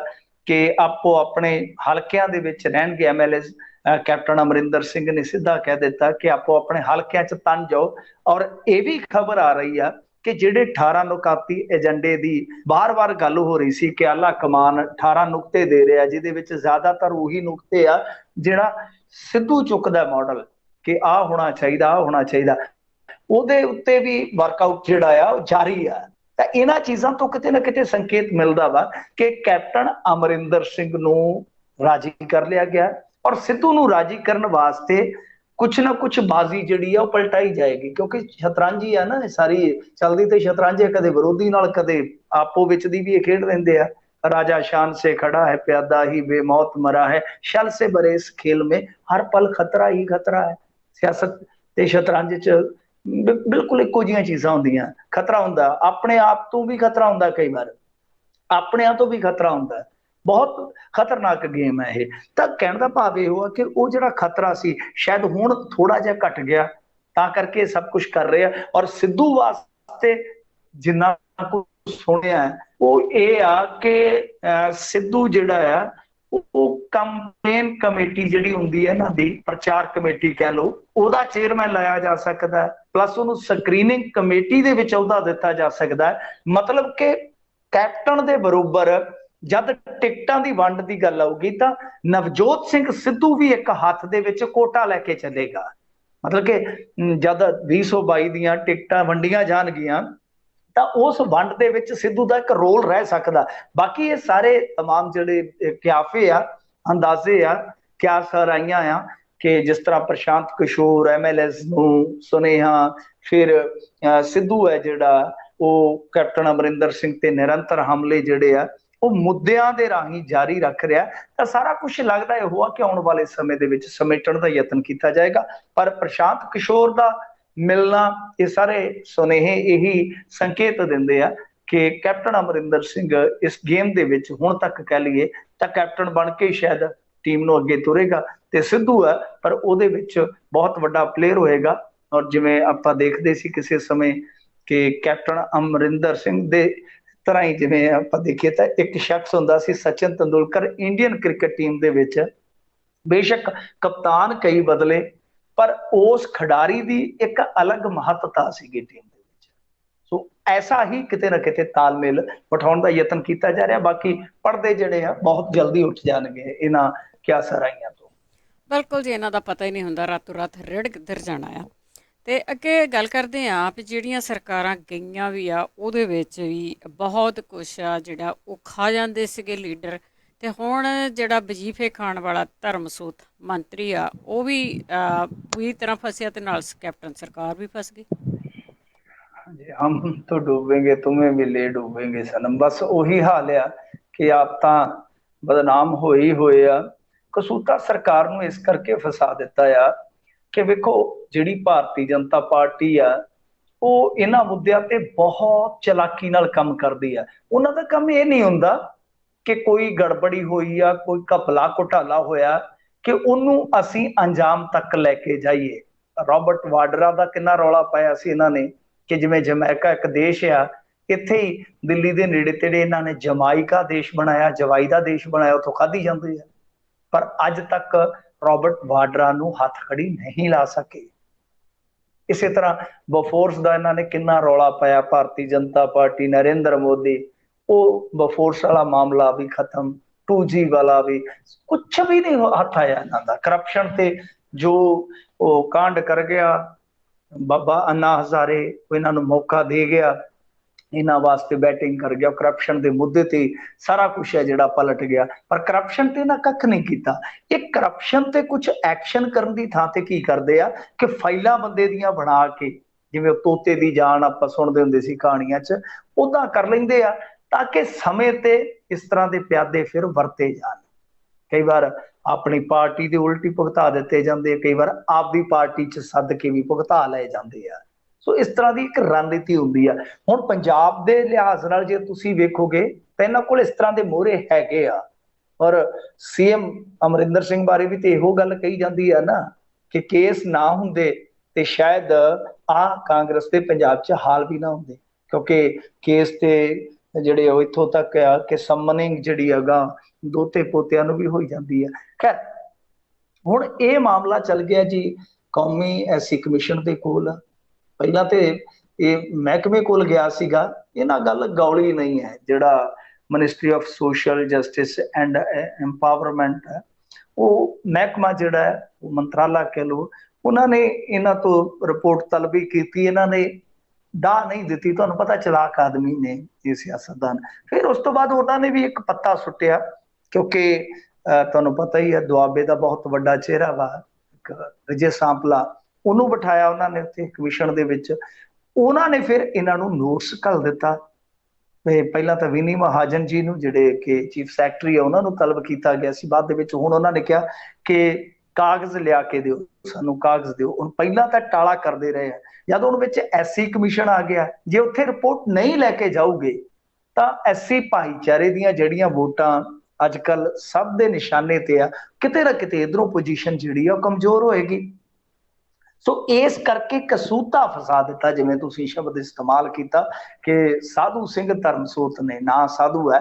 ਕਿ ਆਪੋ ਆਪਣੇ ਹਲਕਿਆਂ ਦੇ ਵਿੱਚ ਰਹਿਣਗੇ MLA, ਕੈਪਟਨ ਅਮਰਿੰਦਰ ਸਿੰਘ ਨੇ ਸਿੱਧਾ ਕਹਿ ਦਿੱਤਾ ਕਿ ਆਪੋ ਆਪਣੇ ਹਲਕਿਆਂ 'ਚ ਤਨ ਜਾਓ। ਔਰ ਇਹ ਵੀ ਖਬਰ ਆ ਰਹੀ ਆ ਕਿ ਜਿਹੜੇ 18 ਨੁਕਾਤੀ ਏਜੰਡੇ ਦੀ ਬਾਰ-ਬਾਰ ਗੱਲ ਹੋ ਰਹੀ ਸੀ ਕਿ ਆਲਾ ਕਮਾਨ 18 ਨੁਕਤੇ ਦੇ ਰਿਹਾ, ਜਿਹਦੇ ਵਿੱਚ ਜ਼ਿਆਦਾਤਰ ਉਹੀ ਨੁਕਤੇ ਆ ਜਿਹੜਾ ਸਿੱਧੂ ਚੁੱਕਦਾ ਮਾਡਲ ਕਿ ਆਹ ਹੋਣਾ ਚਾਹੀਦਾ, ਆਹ ਹੋਣਾ ਚਾਹੀਦਾ, ਉਹਦੇ ਉੱਤੇ ਵੀ ਵਰਕਆਊਟ ਜਿਹੜਾ ਆ ਉਹ ਜਾਰੀ ਆ। ਤਾਂ ਇਹਨਾਂ ਚੀਜ਼ਾਂ ਤੋਂ ਕਿਤੇ ਨਾ ਕਿਤੇ ਸੰਕੇਤ ਮਿਲਦਾ ਵਾ ਕਿ ਕੈਪਟਨ ਅਮਰਿੰਦਰ ਸਿੰਘ ਨੂੰ ਰਾਜੀ ਕਰ ਲਿਆ ਗਿਆ ਔਰ ਸਿੱਧੂ ਨੂੰ ਰਾਜੀ ਕਰਨ ਵਾਸਤੇ ਕੁਛ ਨਾ ਕੁਛ ਬਾਜ਼ੀ ਜਿਹੜੀ ਆ ਉਹ ਪਲਟਾਈ ਜਾਏਗੀ, ਕਿਉਂਕਿ ਸ਼ਤਰੰਜ ਆ ਨਾ ਸਾਰੀ ਚਲਦੀ, ਤੇ ਸ਼ਤਰੰਜ ਹੈ, ਕਦੇ ਵਿਰੋਧੀ ਨਾਲ ਕਦੇ ਆਪੋ ਵਿੱਚ ਦੀ ਵੀ ਇਹ ਖੇਡ ਲੈਂਦੇ ਆ। राजा शान से खड़ा है, प्यादा ही बेमौत मरा है, शल से भरे इस खेल में हर पल खतरा ही खतरा है। सियासत ते शतरंज च बिल्कुल इक्को जिहियां चीजां हुंदियां। खतरा हुंदा अपने आप तो भी, खतरा हुंदा कई बार अपने तो भी खतरा हुंदा। बहुत खतरनाक गेम है ये। तां कहण दा भाव इहो आ कि ਉਹ ਜਿਹੜਾ ਖਤਰਾ ਸੀ ਸ਼ਾਇਦ ਹੁਣ ਥੋੜਾ ਜਿਹਾ ਘਟ ਗਿਆ, ਤਾਂ ਕਰਕੇ ਸਭ ਕੁਝ ਕਰ ਰਹੇ ਆ। ਔਰ ਸਿੱਧੂ ਵਾਸਤੇ ਜਿੰਨਾ ਕੁਝ ਸੁਣਿਆ ਉਹ ਇਹ ਆ ਕਿ ਸਿੱਧੂ ਜਿਹੜਾ ਆ ਉਹ ਕੰਪੇਨ ਕਮੇਟੀ ਜਿਹੜੀ ਹੁੰਦੀ ਹੈ ਨਾ ਦੀ ਪ੍ਰਚਾਰ ਕਮੇਟੀ ਕਹਿ ਲਓ, ਉਹਦਾ ਚੇਅਰਮੈਨ ਲਾਇਆ ਜਾ ਸਕਦਾ, ਪਲੱਸ ਉਹਨੂੰ ਸਕਰੀਨਿੰਗ ਕਮੇਟੀ ਦੇ ਵਿੱਚ ਅਹੁਦਾ ਦਿੱਤਾ ਜਾ ਸਕਦਾ। ਮਤਲਬ ਕਿ ਕੈਪਟਨ ਦੇ ਬਰੋਬਰ ਜਦ ਟਿਕਟਾਂ ਦੀ ਵੰਡ ਦੀ ਗੱਲ ਆਊਗੀ ਤਾਂ ਨਵਜੋਤ ਸਿੰਘ ਸਿੱਧੂ ਵੀ ਇੱਕ ਹੱਥ ਦੇ ਵਿੱਚ ਕੋਟਾ ਲੈ ਕੇ ਚੱਲੇਗਾ। ਮਤਲਬ ਕਿ ਜਦ 2022 ਦੀਆਂ ਟਿਕਟਾਂ ਵੰਡੀਆਂ ਜਾਣਗੀਆਂ ਤਾਂ ਉਸ ਵੰਡ ਦੇ ਵਿੱਚ ਸਿੱਧੂ ਦਾ ਇੱਕ ਰੋਲ ਰਹਿ ਸਕਦਾ। ਬਾਕੀ ਇਹ ਸਾਰੇ ਤਮਾਮ ਜਿਹੜੇ ਕਿਆਫੇ ਆ, ਅੰਦਾਜ਼ੇ ਆ, ਕਿਆਸ ਰਾਈਆਂ ਆ ਕਿ ਜਿਸ ਤਰ੍ਹਾਂ ਪ੍ਰਸ਼ਾਂਤ ਕਿਸ਼ੋਰ MLS ਨੂੰ ਸੁਨੇਹਾ, ਫਿਰ ਸਿੱਧੂ ਹੈ ਜਿਹੜਾ ਉਹ ਕੈਪਟਨ ਅਮਰਿੰਦਰ ਸਿੰਘ ਤੇ ਨਿਰੰਤਰ ਹਮਲੇ ਜਿਹੜੇ ਆ ਉਹ ਮੁੱਦਿਆਂ ਦੇ ਰਾਹੀਂ ਜਾਰੀ ਰੱਖ ਰਿਹਾ। ਤਾਂ ਸਾਰਾ ਕੁਝ ਲੱਗਦਾ ਇਹੋ ਆ ਕਿ ਆਉਣ ਵਾਲੇ ਸਮੇਂ ਦੇ ਵਿੱਚ ਸਮੇਟਣ ਦਾ ਯਤਨ ਕੀਤਾ ਜਾਏਗਾ। ਪਰ ਪ੍ਰਸ਼ਾਂਤ ਕਿਸ਼ੋਰ ਦਾ ਮਿਲਣਾ, ਇਹ ਸਾਰੇ ਸੁਨੇਹੇ ਇਹੀ ਸੰਕੇਤ ਦਿੰਦੇ ਆ ਕਿ ਕੈਪਟਨ ਅਮਰਿੰਦਰ ਸਿੰਘ ਇਸ ਗੇਮ ਦੇ ਵਿੱਚ ਹੁਣ ਤੱਕ ਕਹਿ ਲਈਏ ਤਾਂ ਕੈਪਟਨ ਬਣ ਕੇ ਸ਼ਾਇਦ ਟੀਮ ਨੂੰ ਅੱਗੇ ਤੁਰੇਗਾ, ਤੇ ਸਿੱਧੂ ਹੈ ਪਰ ਉਹਦੇ ਵਿੱਚ ਬਹੁਤ ਵੱਡਾ ਪਲੇਅਰ ਹੋਏਗਾ। ਔਰ ਜਿਵੇਂ ਆਪਾਂ ਦੇਖਦੇ ਸੀ ਕਿਸੇ ਸਮੇਂ ਕਿ ਕੈਪਟਨ ਅਮਰਿੰਦਰ ਸਿੰਘ ਦੇ ਤਰ੍ਹਾਂ ਹੀ ਜਿਵੇਂ ਆਪਾਂ ਦੇਖੀਏ ਤਾਂ ਇੱਕ ਸ਼ਖਸ ਹੁੰਦਾ ਸੀ ਸਚਿਨ ਤੰਦੁਲਕਰ ਇੰਡੀਅਨ ਕ੍ਰਿਕਟ ਟੀਮ ਦੇ ਵਿੱਚ। ਬੇਸ਼ੱਕ ਕਪਤਾਨ ਕਈ ਬਦਲੇ ਪਰ ਉਸ ਖਿਡਾਰੀ ਦੀ ਇੱਕ ਅਲੱਗ ਮਹੱਤਤਾ ਸੀਗੀ ਟੀਮ ਦੇ ਵਿੱਚ। ਸੋ ਐਸਾ ਹੀ ਕਿਤੇ ਨਾ ਕਿਤੇ ਤਾਲਮੇਲ ਬਿਠਾਉਣ ਦਾ ਯਤਨ ਕੀਤਾ ਜਾ ਰਿਹਾ। ਬਾਕੀ ਪਰਦੇ ਜਿਹੜੇ ਆ ਬਹੁਤ ਜਲਦੀ ਉੱਠ ਜਾਣਗੇ ਇਹਨਾਂ ਕਿਆਸਰਾਈਆਂ ਤੋਂ। ਬਿਲਕੁਲ ਜੀ, ਇਹਨਾਂ ਦਾ ਪਤਾ ਹੀ ਨਹੀਂ ਹੁੰਦਾ, ਰਾਤੋਂ ਰਾਤ ਰਿੜ ਕਿੱਧਰ ਜਾਣਾ ਆ। ਤੇ ਅੱਗੇ ਗੱਲ ਕਰਦੇ ਹਾਂ ਵੀ ਜਿਹੜੀਆਂ ਸਰਕਾਰਾਂ ਗਈਆਂ ਵੀ ਆ ਉਹਦੇ ਵਿੱਚ ਵੀ ਬਹੁਤ ਕੁਛ ਆ ਜਿਹੜਾ ਉਹ ਖਾ ਜਾਂਦੇ ਸੀਗੇ ਲੀਡਰ, ਤੇ ਹੁਣ ਜਿਹੜਾ ਵਜ਼ੀਫੇ ਖਾਣ ਵਾਲਾ ਧਰਮਸੋਤ ਮੰਤਰੀ ਆ ਉਹ ਵੀ ਪੂਰੀ ਤਰ੍ਹਾਂ ਫਸਿਆ ਤੇ ਨਾਲ ਕੈਪਟਨ ਸਰਕਾਰ ਵੀ ਫਸ ਗਈ। हम तो डूबेंगे तुम्हें भी ले डूबेंगे सनम, बस ਉਹੀ ਹਾਲ ਆ ਕਿ ਆਪ ਤਾਂ ਬਦਨਾਮ ਹੋਏ ਹੀ ਹੋਏ ਆ। ਕਸੂਤਾ ਸਰਕਾਰ ਨੂੰ ਇਸ ਕਰਕੇ ਫਸਾ ਦਿੱਤਾ ਆ ਕਿ ਵੇਖੋ ਜਿਹੜੀ ਭਾਰਤੀ ਜਨਤਾ ਪਾਰਟੀ ਆ ਉਹ ਇਹਨਾਂ ਮੁੱਦਿਆਂ ਤੇ ਬਹੁਤ ਚਲਾਕੀ ਨਾਲ ਕੰਮ ਕਰਦੀ ਆ। ਉਹਨਾਂ ਦਾ ਕੰਮ ਇਹ ਨਹੀਂ ਹੁੰਦਾ ਕਿ ਕੋਈ ਗੜਬੜੀ ਹੋਈ ਆ, ਕੋਈ ਘਪਲਾ ਘੁਟਾਲਾ ਹੋਇਆ ਕਿ ਉਹਨੂੰ ਅਸੀਂ ਅੰਜਾਮ ਤੱਕ ਲੈ ਕੇ ਜਾਈਏ। ਰਾਬਰਟ ਵਾਡਰਾ ਦਾ ਕਿੰਨਾ ਰੌਲਾ ਪਾਇਆ ਸੀ ਇਹਨਾਂ ਨੇ ਕਿ ਜਿਵੇਂ ਜਮੈਕਾ ਇੱਕ ਦੇਸ਼ ਆ, ਇੱਥੇ ਹੀ ਦਿੱਲੀ ਦੇ ਨੇੜੇ ਤੇੜੇ ਇਹਨਾਂ ਨੇ ਜਮਾਇਕਾ ਦੇਸ਼ ਬਣਾਇਆ, ਜਵਾਈ ਦਾ ਦੇਸ਼ ਬਣਾਇਆ, ਉੱਥੋਂ ਖਾਧੀ ਜਾਂਦੀ ਆ। ਪਰ ਅੱਜ ਤੱਕ ਰਾਬਰਟ ਵਾਡਰਾ ਨੂੰ ਹੱਥ ਖੜੀ ਨਹੀਂ ਲਾ ਸਕੇ। ਇਸੇ ਤਰ੍ਹਾਂ ਬਫੋਰਸ ਦਾ ਇਹਨਾਂ ਨੇ ਕਿੰਨਾ ਰੌਲਾ ਪਾਇਆ, ਭਾਰਤੀ ਜਨਤਾ ਪਾਰਟੀ, ਨਰਿੰਦਰ ਮੋਦੀ, ਉਹ ਬਫੋਰਸ ਵਾਲਾ ਮਾਮਲਾ ਵੀ ਖਤਮ, 2G ਵਾਲਾ ਵੀ, ਕੁਛ ਵੀ ਨਹੀਂ ਹੱਥ ਆਇਆ ਇਹਨਾਂ ਦਾ। ਕਰਪਸ਼ਨ ਤੇ ਜੋ ਉਹ ਕਾਂਡ ਕਰ ਗਿਆ ਬਾਬਾ ਅੰਨਾ ਹਜ਼ਾਰੇ, ਇਹਨਾਂ ਨੂੰ ਮੌਕਾ ਦੇ ਗਿਆ, ਇਹਨਾਂ ਵਾਸਤੇ ਬੈਟਿੰਗ ਕਰ ਗਿਆ। ਕਰਪਸ਼ਨ ਦੇ ਮੁੱਦੇ ਤੇ ਸਾਰਾ ਕੁਛ ਹੈ ਜਿਹੜਾ ਪਲਟ ਗਿਆ। ਪਰ ਕਰਪਸ਼ਨ ਤੇ ਨਾ ਕੱਖ ਨਹੀਂ ਕੀਤਾ। ਇਹ ਕਰਪਸ਼ਨ ਤੇ ਕੁਛ ਐਕਸ਼ਨ ਕਰਨ ਦੀ ਥਾਂ ਤੇ ਕੀ ਕਰਦੇ ਆ ਕਿ ਫਾਈਲਾਂ ਬੰਦੇ ਦੀਆਂ ਬਣਾ ਕੇ, ਜਿਵੇਂ ਤੋਤੇ ਦੀ ਜਾਨ ਆਪਾਂ ਸੁਣਦੇ ਹੁੰਦੇ ਸੀ ਕਹਾਣੀਆਂ 'ਚ, ਉਦਾਂ ਕਰ ਲੈਂਦੇ ਆ ਤਾਂ ਕਿ ਸਮੇਂ ਤੇ ਇਸ ਤਰ੍ਹਾਂ ਦੇ ਪਿਆਦੇ ਫਿਰ ਵਰਤੇ ਜਾਣ। ਕਈ ਵਾਰ ਆਪਣੀ ਪਾਰਟੀ ਦੇ ਉਲਟੀ ਭੁਗਤਾ ਦਿੱਤੇ ਜਾਂਦੇ, ਕਈ ਵਾਰ ਆਪਦੀ ਪਾਰਟੀ 'ਚ ਸੱਦ ਕੇ ਵੀ ਭੁਗਤਾ ਲਏ ਜਾਂਦੇ ਆ। ਸੋ ਇਸ ਤਰ੍ਹਾਂ ਦੀ ਇੱਕ ਰਣਨੀਤੀ ਹੁੰਦੀ ਆ। ਹੁਣ ਪੰਜਾਬ ਦੇ ਲਿਹਾਜ਼ ਨਾਲ ਜੇ ਤੁਸੀਂ ਵੇਖੋਗੇ ਤਾਂ ਇਹਨਾਂ ਕੋਲ ਇਸ ਤਰ੍ਹਾਂ ਦੇ ਮੋਹਰੇ ਹੈਗੇ ਆ। ਔਰ CM ਅਮਰਿੰਦਰ ਸਿੰਘ ਬਾਰੇ ਵੀ ਤੇ ਇਹੋ ਗੱਲ ਕਹੀ ਜਾਂਦੀ ਆ ਨਾ ਕਿ ਕੇਸ ਨਾ ਹੁੰਦੇ ਤੇ ਸ਼ਾਇਦ ਕਾਂਗਰਸ ਦੇ ਪੰਜਾਬ 'ਚ ਹਾਲ ਵੀ ਨਾ ਹੁੰਦੇ, ਕਿਉਂਕਿ ਕੇਸ ਤੇ ਜਿਹੜੇ ਉਹ ਇੱਥੋਂ ਤੱਕ ਆ ਕਿ ਸਮਨਿੰਗ ਜਿਹੜੀ ਹੈਗਾ ਦੋਤੇ ਪੋਤਿਆਂ ਨੂੰ ਵੀ ਹੋਈ ਜਾਂਦੀ ਆ। ਖੈਰ ਹੁਣ ਇਹ ਮਾਮਲਾ ਚੱਲ ਗਿਆ ਜੀ ਕੌਮੀ ਐਸੀ ਕਮਿਸ਼ਨ ਦੇ ਕੋਲ। ਪਹਿਲਾਂ ਤੇ ਇਹ ਮਹਿਕਮੇ ਕੋਲ ਗਿਆ ਸੀਗਾ। ਇਹ ਨਾ ਗੱਲ ਗੌਲੀ ਨਹੀਂ ਹੈ। ਜਿਹੜਾ ministry of social justice and empowerment ਹੈ, ਉਹ ਮਹਿਕਮਾ ਜਿਹੜਾ ਹੈ, ਉਹ ਮੰਤਰਾਲਾ ਕਹਿ ਲਓ, ਉਹਨਾਂ ਨੇ ਇਹਨਾਂ ਤੋਂ ਰਿਪੋਰਟ ਤਲਬੀ ਕੀਤੀ। ਇਹਨਾਂ ਨੇ ਡਾਹ ਨਹੀਂ ਦਿੱਤੀ। ਤੁਹਾਨੂੰ ਪਤਾ ਚਲਾਕ ਆਦਮੀ ਨੇ ਇਹ ਸਿਆਸਤਦਾਨ। ਫਿਰ ਉਸ ਤੋਂ ਬਾਅਦ ਉਹਨਾਂ ਨੇ ਵੀ ਇੱਕ ਪੱਤਾ ਸੁੱਟਿਆ, ਕਿਉਂਕਿ ਤੁਹਾਨੂੰ ਪਤਾ ਹੀ ਹੈ ਦੁਆਬੇ ਦਾ ਬਹੁਤ ਵੱਡਾ ਚਿਹਰਾ ਵਾ ਵਿਜੇ ਸਾਂਪਲਾ, ਉਹਨੂੰ ਬਿਠਾਇਆ ਉਹਨਾਂ ਨੇ ਉੱਥੇ ਕਮਿਸ਼ਨ ਦੇ ਵਿੱਚ। ਉਹਨਾਂ ਨੇ ਫਿਰ ਇਹਨਾਂ ਨੂੰ ਨੋਟਿਸ ਘੱਲ ਦਿੱਤਾ। ਪਹਿਲਾਂ ਤਾਂ ਵਿਨੀ ਮਹਾਜਨ ਜੀ ਨੂੰ, ਜਿਹੜੇ ਕਿ ਚੀਫ ਸੈਕਟਰੀ ਆ, ਉਹਨਾਂ ਨੂੰ ਤਲਬ ਕੀਤਾ ਗਿਆ ਸੀ। ਬਾਅਦ ਦੇ ਵਿੱਚ ਹੁਣ ਉਹਨਾਂ ਨੇ ਕਿਹਾ ਕਿ ਕਾਗਜ਼ ਲਿਆ ਕੇ ਦਿਓ, ਸਾਨੂੰ ਕਾਗਜ਼ ਦਿਓ। ਹੁਣ ਪਹਿਲਾਂ ਤਾਂ ਟਾਲਾ ਕਰਦੇ ਰਹੇ ਆ। ਜਦ ਉਹਨੂੰ ਵਿੱਚ ਐਸਸੀ ਕਮਿਸ਼ਨ ਆ ਗਿਆ, ਜੇ ਉੱਥੇ ਰਿਪੋਰਟ ਨਹੀਂ ਲੈ ਕੇ ਜਾਊਗੇ ਤਾਂ ਐਸਸੀ ਭਾਈਚਾਰੇ ਦੀਆਂ ਜਿਹੜੀਆਂ ਵੋਟਾਂ ਅੱਜ ਕੱਲ ਸਭ ਦੇ ਨਿਸ਼ਾਨੇ ਤੇ ਆ, ਕਿਤੇ ਨਾ ਕਿਤੇ ਇਧਰੋਂ ਪੋਜੀਸ਼ਨ ਜਿਹੜੀ ਆ ਉਹ ਕਮਜ਼ੋਰ ਹੋਏਗੀ। ਸੋ ਇਸ ਕਰਕੇ ਕਸੂਤਾ ਫਸਾ ਦਿੱਤਾ, ਜਿਵੇਂ ਤੁਸੀਂ ਸ਼ਬਦ ਇਸਤੇਮਾਲ ਕੀਤਾ ਕਿ ਸਾਧੂ ਸਿੰਘ ਧਰਮਸੋਤ ਨੇ, ਨਾ ਸਾਧੂ ਹੈ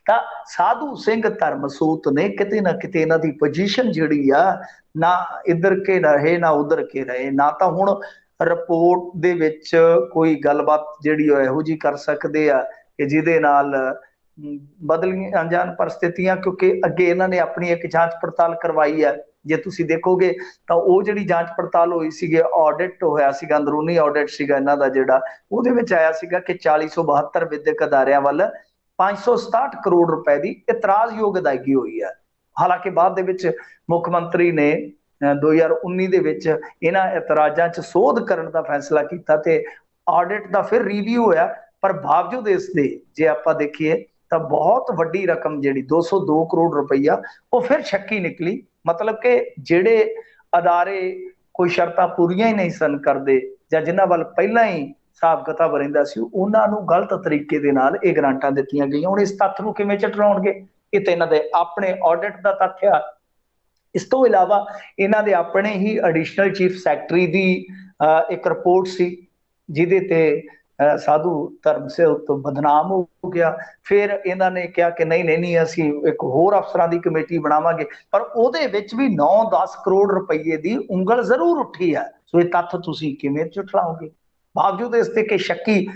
ਤਾਂ ਸਾਧੂ ਸਿੰਘ ਧਰਮਸੋਤ ਨੇ ਕਿਤੇ ਨਾ ਕਿਤੇ ਇਹਨਾਂ ਦੀ ਪੋਜੀਸ਼ਨ ਜਿਹੜੀ ਆ, ਨਾ ਇੱਧਰ ਕੇ ਰਹੇ ਨਾ ਉਧਰ ਕੇ ਰਹੇ। ਨਾ ਤਾਂ ਹੁਣ ਰਿਪੋਰਟ ਦੇ ਵਿੱਚ ਕੋਈ ਗੱਲਬਾਤ ਜਿਹੜੀ ਉਹ ਇਹੋ ਜਿਹੀ ਕਰ ਸਕਦੇ ਆ ਕਿ ਜਿਹਦੇ ਨਾਲ ਬਦਲੀਆਂ ਜਾਣ ਪਰਿਸਥਿਤੀਆਂ, ਕਿਉਂਕਿ ਅੱਗੇ ਇਹਨਾਂ ਨੇ ਆਪਣੀ ਇੱਕ ਜਾਂਚ ਪੜਤਾਲ ਕਰਵਾਈ ਹੈ। ਜੇ ਤੁਸੀਂ ਦੇਖੋਗੇ ਤਾਂ ਉਹ ਜਿਹੜੀ ਜਾਂਚ ਪੜਤਾਲ ਹੋਈ ਸੀਗੀ, ਆਡਿਟ ਹੋਇਆ ਸੀਗਾ, ਅੰਦਰੂਨੀ ਆਡਿਟ ਸੀਗਾ ਇਹਨਾਂ ਦਾ ਜਿਹੜਾ, ਉਹਦੇ ਵਿੱਚ ਆਇਆ ਸੀਗਾ ਕਿ 4072 ਵਿਦਿਅਕ ਅਦਾਰਿਆਂ ਵੱਲ 567 ਕਰੋੜ ਰੁਪਏ ਦੀ ਇਤਰਾਜ਼ਯੋਗ ਅਦਾਇਗੀ ਹੋਈ ਹੈ। ਹਾਲਾਂਕਿ ਬਾਅਦ ਦੇ ਵਿੱਚ ਮੁੱਖ ਮੰਤਰੀ ਨੇ 2019 ਦੇ ਵਿੱਚ ਇਹਨਾਂ ਇਤਰਾਜ਼ਾਂ 'ਚ ਸੋਧ ਕਰਨ ਦਾ ਫੈਸਲਾ ਕੀਤਾ ਤੇ ਆਡਿਟ ਦਾ ਫਿਰ ਰਿਵਿਊ ਹੋਇਆ। ਪਰ ਬਾਵਜੂਦ ਇਸ ਦੇ ਜੇ ਆਪਾਂ ਦੇਖੀਏ ਤਾਂ ਬਹੁਤ ਵੱਡੀ ਰਕਮ ਜਿਹੜੀ 202 ਕਰੋੜ ਰੁਪਈਆ ਉਹ ਫਿਰ ਸ਼ੱਕੀ ਨਿਕਲੀ। ਮਤਲਬ ਕਿ ਜਿਹੜੇ ਅਦਾਰੇ ਕੋਈ ਸ਼ਰਤਾਂ ਪੂਰੀਆਂ ਹੀ ਨਹੀਂ ਸਨ ਕਰਦੇ, ਜਾਂ ਜਿਨ੍ਹਾਂ ਵੱਲ ਪਹਿਲਾਂ ਹੀ ਹਿਸਾਬ ਕਿਤਾਬ ਰਹਿੰਦਾ ਸੀ, ਉਹਨਾਂ ਨੂੰ ਗਲਤ ਤਰੀਕੇ ਦੇ ਨਾਲ ਇਹ ਗ੍ਰਾਂਟਾਂ ਦਿੱਤੀਆਂ ਗਈਆਂ। ਹੁਣ ਇਸ ਤੱਥ ਨੂੰ ਕਿਵੇਂ ਝਟਲਾਉਣਗੇ? ਇਹ ਤਾਂ ਇਹਨਾਂ ਦੇ ਆਪਣੇ ਆਡਿਟ ਦਾ ਤੱਥ ਆ। ਇਸ ਤੋਂ ਇਲਾਵਾ ਇਹਨਾਂ ਦੇ ਆਪਣੇ ਹੀ ਐਡੀਸ਼ਨਲ ਚੀਫ ਸੈਕਟਰੀ ਦੀ ਇੱਕ ਰਿਪੋਰਟ ਸੀ, ਜਿਹਦੇ ਤੇ ਸਾਧੂ ਧਰਮ ਸਿੰਘ ਤੋਂ ਬਦਨਾਮ ਹੋ ਗਿਆ। ਫਿਰ ਇਹਨਾਂ ਨੇ ਕਿਹਾ ਕਿ ਨਹੀਂ ਅਸੀਂ ਇੱਕ ਹੋਰ ਅਫਸਰਾਂ ਦੀ ਕਮੇਟੀ ਬਣਾਵਾਂਗੇ, ਪਰ ਉਹਦੇ ਵਿੱਚ ਵੀ 9-10 ਕਰੋੜ ਰੁਪਏ ਦੀ ਉਂਗਲ ਜ਼ਰੂਰ ਉੱਠੀ ਹੈ। ਸੋ ਇਹ ਤੱਥ ਤੁਸੀਂ ਕਿਵੇਂ ਝੁਠਲਾਓਗੇ? ਬਾਵਜੂਦ ਇਸ ਤੇ ਕਿ ਸ਼ੱਕੀ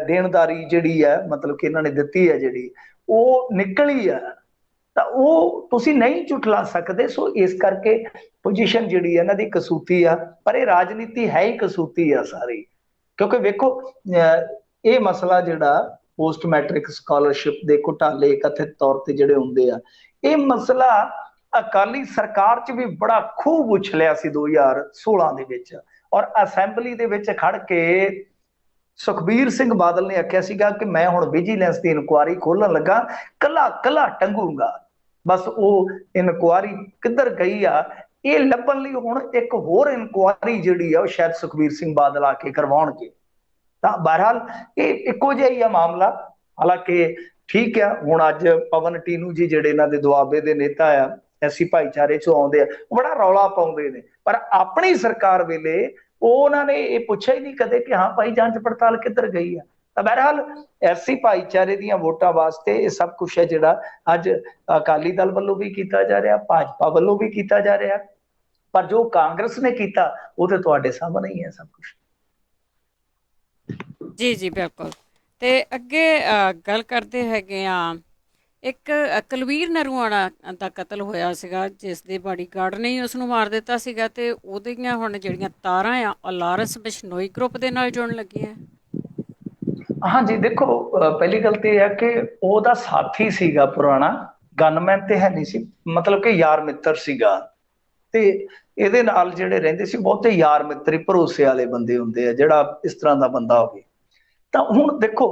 ਦੇਣਦਾਰੀ ਜਿਹੜੀ ਹੈ, ਮਤਲਬ ਕਿ ਇਹਨਾਂ ਨੇ ਦਿੱਤੀ ਹੈ ਜਿਹੜੀ, ਉਹ ਨਿਕਲੀ ਹੈ, ਤਾਂ ਉਹ ਤੁਸੀਂ ਨਹੀਂ ਝੁਠਲਾ ਸਕਦੇ। ਸੋ ਇਸ ਕਰਕੇ ਪੋਜੀਸ਼ਨ ਜਿਹੜੀ ਹੈ ਇਹਨਾਂ ਦੀ ਕਸੂਤੀ ਆ, ਪਰ ਇਹ ਰਾਜਨੀਤੀ ਹੈ ਹੀ ਕਸੂਤੀ ਆ ਸਾਰੀ। ਕਿਉਂਕਿ ਵੇਖੋ ਇਹ ਮਸਲਾ ਜਿਹੜਾ ਪੋਸਟ ਮੈਟ੍ਰਿਕ ਸਕਾਲਰਸ਼ਿਪ ਦੇ ਘੁਟਾਲੇ ਕਥਿਤ ਤੌਰ ਤੇ ਜਿਹੜੇ ਹੁੰਦੇ ਆ, ਇਹ ਮਸਲਾ ਅਕਾਲੀ ਸਰਕਾਰ 'ਚ ਵੀ ਬੜਾ ਖੂਬ ਉਛਲਿਆ ਸੀ 2016 ਦੇ ਵਿੱਚ। ਔਰ ਅਸੈਂਬਲੀ ਦੇ ਵਿੱਚ ਖੜ ਕੇ ਸੁਖਬੀਰ ਸਿੰਘ ਬਾਦਲ ਨੇ ਆਖਿਆ ਸੀਗਾ ਕਿ ਮੈਂ ਹੁਣ ਵਿਜੀਲੈਂਸ ਦੀ ਇਨਕੁਆਇਰੀ ਖੋਲਣ ਲੱਗਾ, ਕੱਲਾ ਟੰਗੂਗਾ। ਬਸ ਉਹ ਇਨਕੁਆਇਰੀ ਕਿੱਧਰ ਗਈ ਆ, ਇਹ ਲੱਭਣ ਲਈ ਹੁਣ ਇੱਕ ਹੋਰ ਇਨਕੁਆਇਰੀ ਜਿਹੜੀ ਆ ਉਹ ਸ਼ਾਇਦ ਸੁਖਬੀਰ ਸਿੰਘ ਬਾਦਲ ਆ ਕੇ ਕਰਵਾਉਣਗੇ। ਤਾਂ ਬਹਰਹਾਲ ਇਹ ਇੱਕੋ ਜਿਹਾ ਹੀ ਆ ਮਾਮਲਾ। ਹਾਲਾਂਕਿ ਠੀਕ ਆ, ਹੁਣ ਅੱਜ ਪਵਨ ਟੀਨੂ ਜੀ ਜਿਹੜੇ ਇਹਨਾਂ ਦੇ ਦੁਆਬੇ ਦੇ ਨੇਤਾ ਆ, ਐਸੀ ਭਾਈਚਾਰੇ ਚੋਂ ਆਉਂਦੇ ਆ, ਉਹ ਬੜਾ ਰੌਲਾ ਪਾਉਂਦੇ ਨੇ, ਪਰ ਆਪਣੀ ਸਰਕਾਰ ਵੇਲੇ ਉਹਨਾਂ ਨੇ ਇਹ ਪੁੱਛਿਆ ਹੀ ਨਹੀਂ ਕਦੇ ਕਿ ਹਾਂ ਭਾਈ ਜਾਂਚ ਪੜਤਾਲ ਕਿੱਧਰ ਗਈ ਆ। ਤਾਂ ਬਹਰਹਾਲ ਐਸੀ ਭਾਈਚਾਰੇ ਦੀਆਂ ਵੋਟਾਂ ਵਾਸਤੇ ਇਹ ਸਭ ਕੁਛ ਹੈ ਜਿਹੜਾ ਅੱਜ ਅਕਾਲੀ ਦਲ ਵੱਲੋਂ ਵੀ ਕੀਤਾ ਜਾ ਰਿਹਾ, ਭਾਜਪਾ ਵੱਲੋਂ ਵੀ ਕੀਤਾ ਜਾ ਰਿਹਾ, ਪਰ ਜੋ ਕਾਂਗਰਸ ਨੇ ਕੀਤਾ ਉਹ ਤੇ ਤੁਹਾਡੇ ਸਾਹਮਣੇ ਹੀ ਹੈ ਸਭ ਕੁਝ। ਜੀ ਬਿਲਕੁਲ। ਤੇ ਅੱਗੇ ਗੱਲ ਕਰਦੇ ਹੈਗੇ ਆ, ਇੱਕ ਕੁਲਵੀਰ ਨਰੂਆਣਾ ਦਾ ਕਤਲ ਹੋਇਆ ਸੀਗਾ, ਜਿਸ ਦੇ ਬਾਡੀਗਾਰਡ ਨੇ ਉਸਨੂੰ ਮਾਰ ਦਿੱਤਾ ਸੀਗਾ, ਤੇ ਉਹਦੀਆਂ ਹੁਣ ਜਿਹੜੀਆਂ ਤਾਰਾਂ ਆ ਉਹ ਲਾਰੈਂਸ ਬਿਸ਼ਨੋਈ ਗਰੁੱਪ ਦੇ ਨਾਲ ਜੁੜਨ ਲੱਗੀਆਂ। ਹਾਂਜੀ ਦੇਖੋ, ਪਹਿਲੀ ਗੱਲ ਤੇ ਇਹ ਹੈ ਕਿ ਉਹਦਾ ਸਾਥੀ ਸੀਗਾ ਪੁਰਾਣਾ, ਗਨਮੈਨ ਤੇ ਹੈ ਨਹੀਂ ਸੀ, ਮਤਲਬ ਕਿ ਯਾਰ ਮਿੱਤਰ ਸੀਗਾ। ਤੇ ਇਹਦੇ ਨਾਲ ਜਿਹੜੇ ਰਹਿੰਦੇ ਸੀ ਬਹੁਤੇ ਯਾਰ ਮਿੱਤਰ ਹੀ ਭਰੋਸੇ ਵਾਲੇ ਬੰਦੇ ਹੁੰਦੇ ਆ, ਜਿਹੜਾ ਇਸ ਤਰ੍ਹਾਂ ਦਾ ਬੰਦਾ ਹੋਵੇ। ਤਾਂ ਹੁਣ ਦੇਖੋ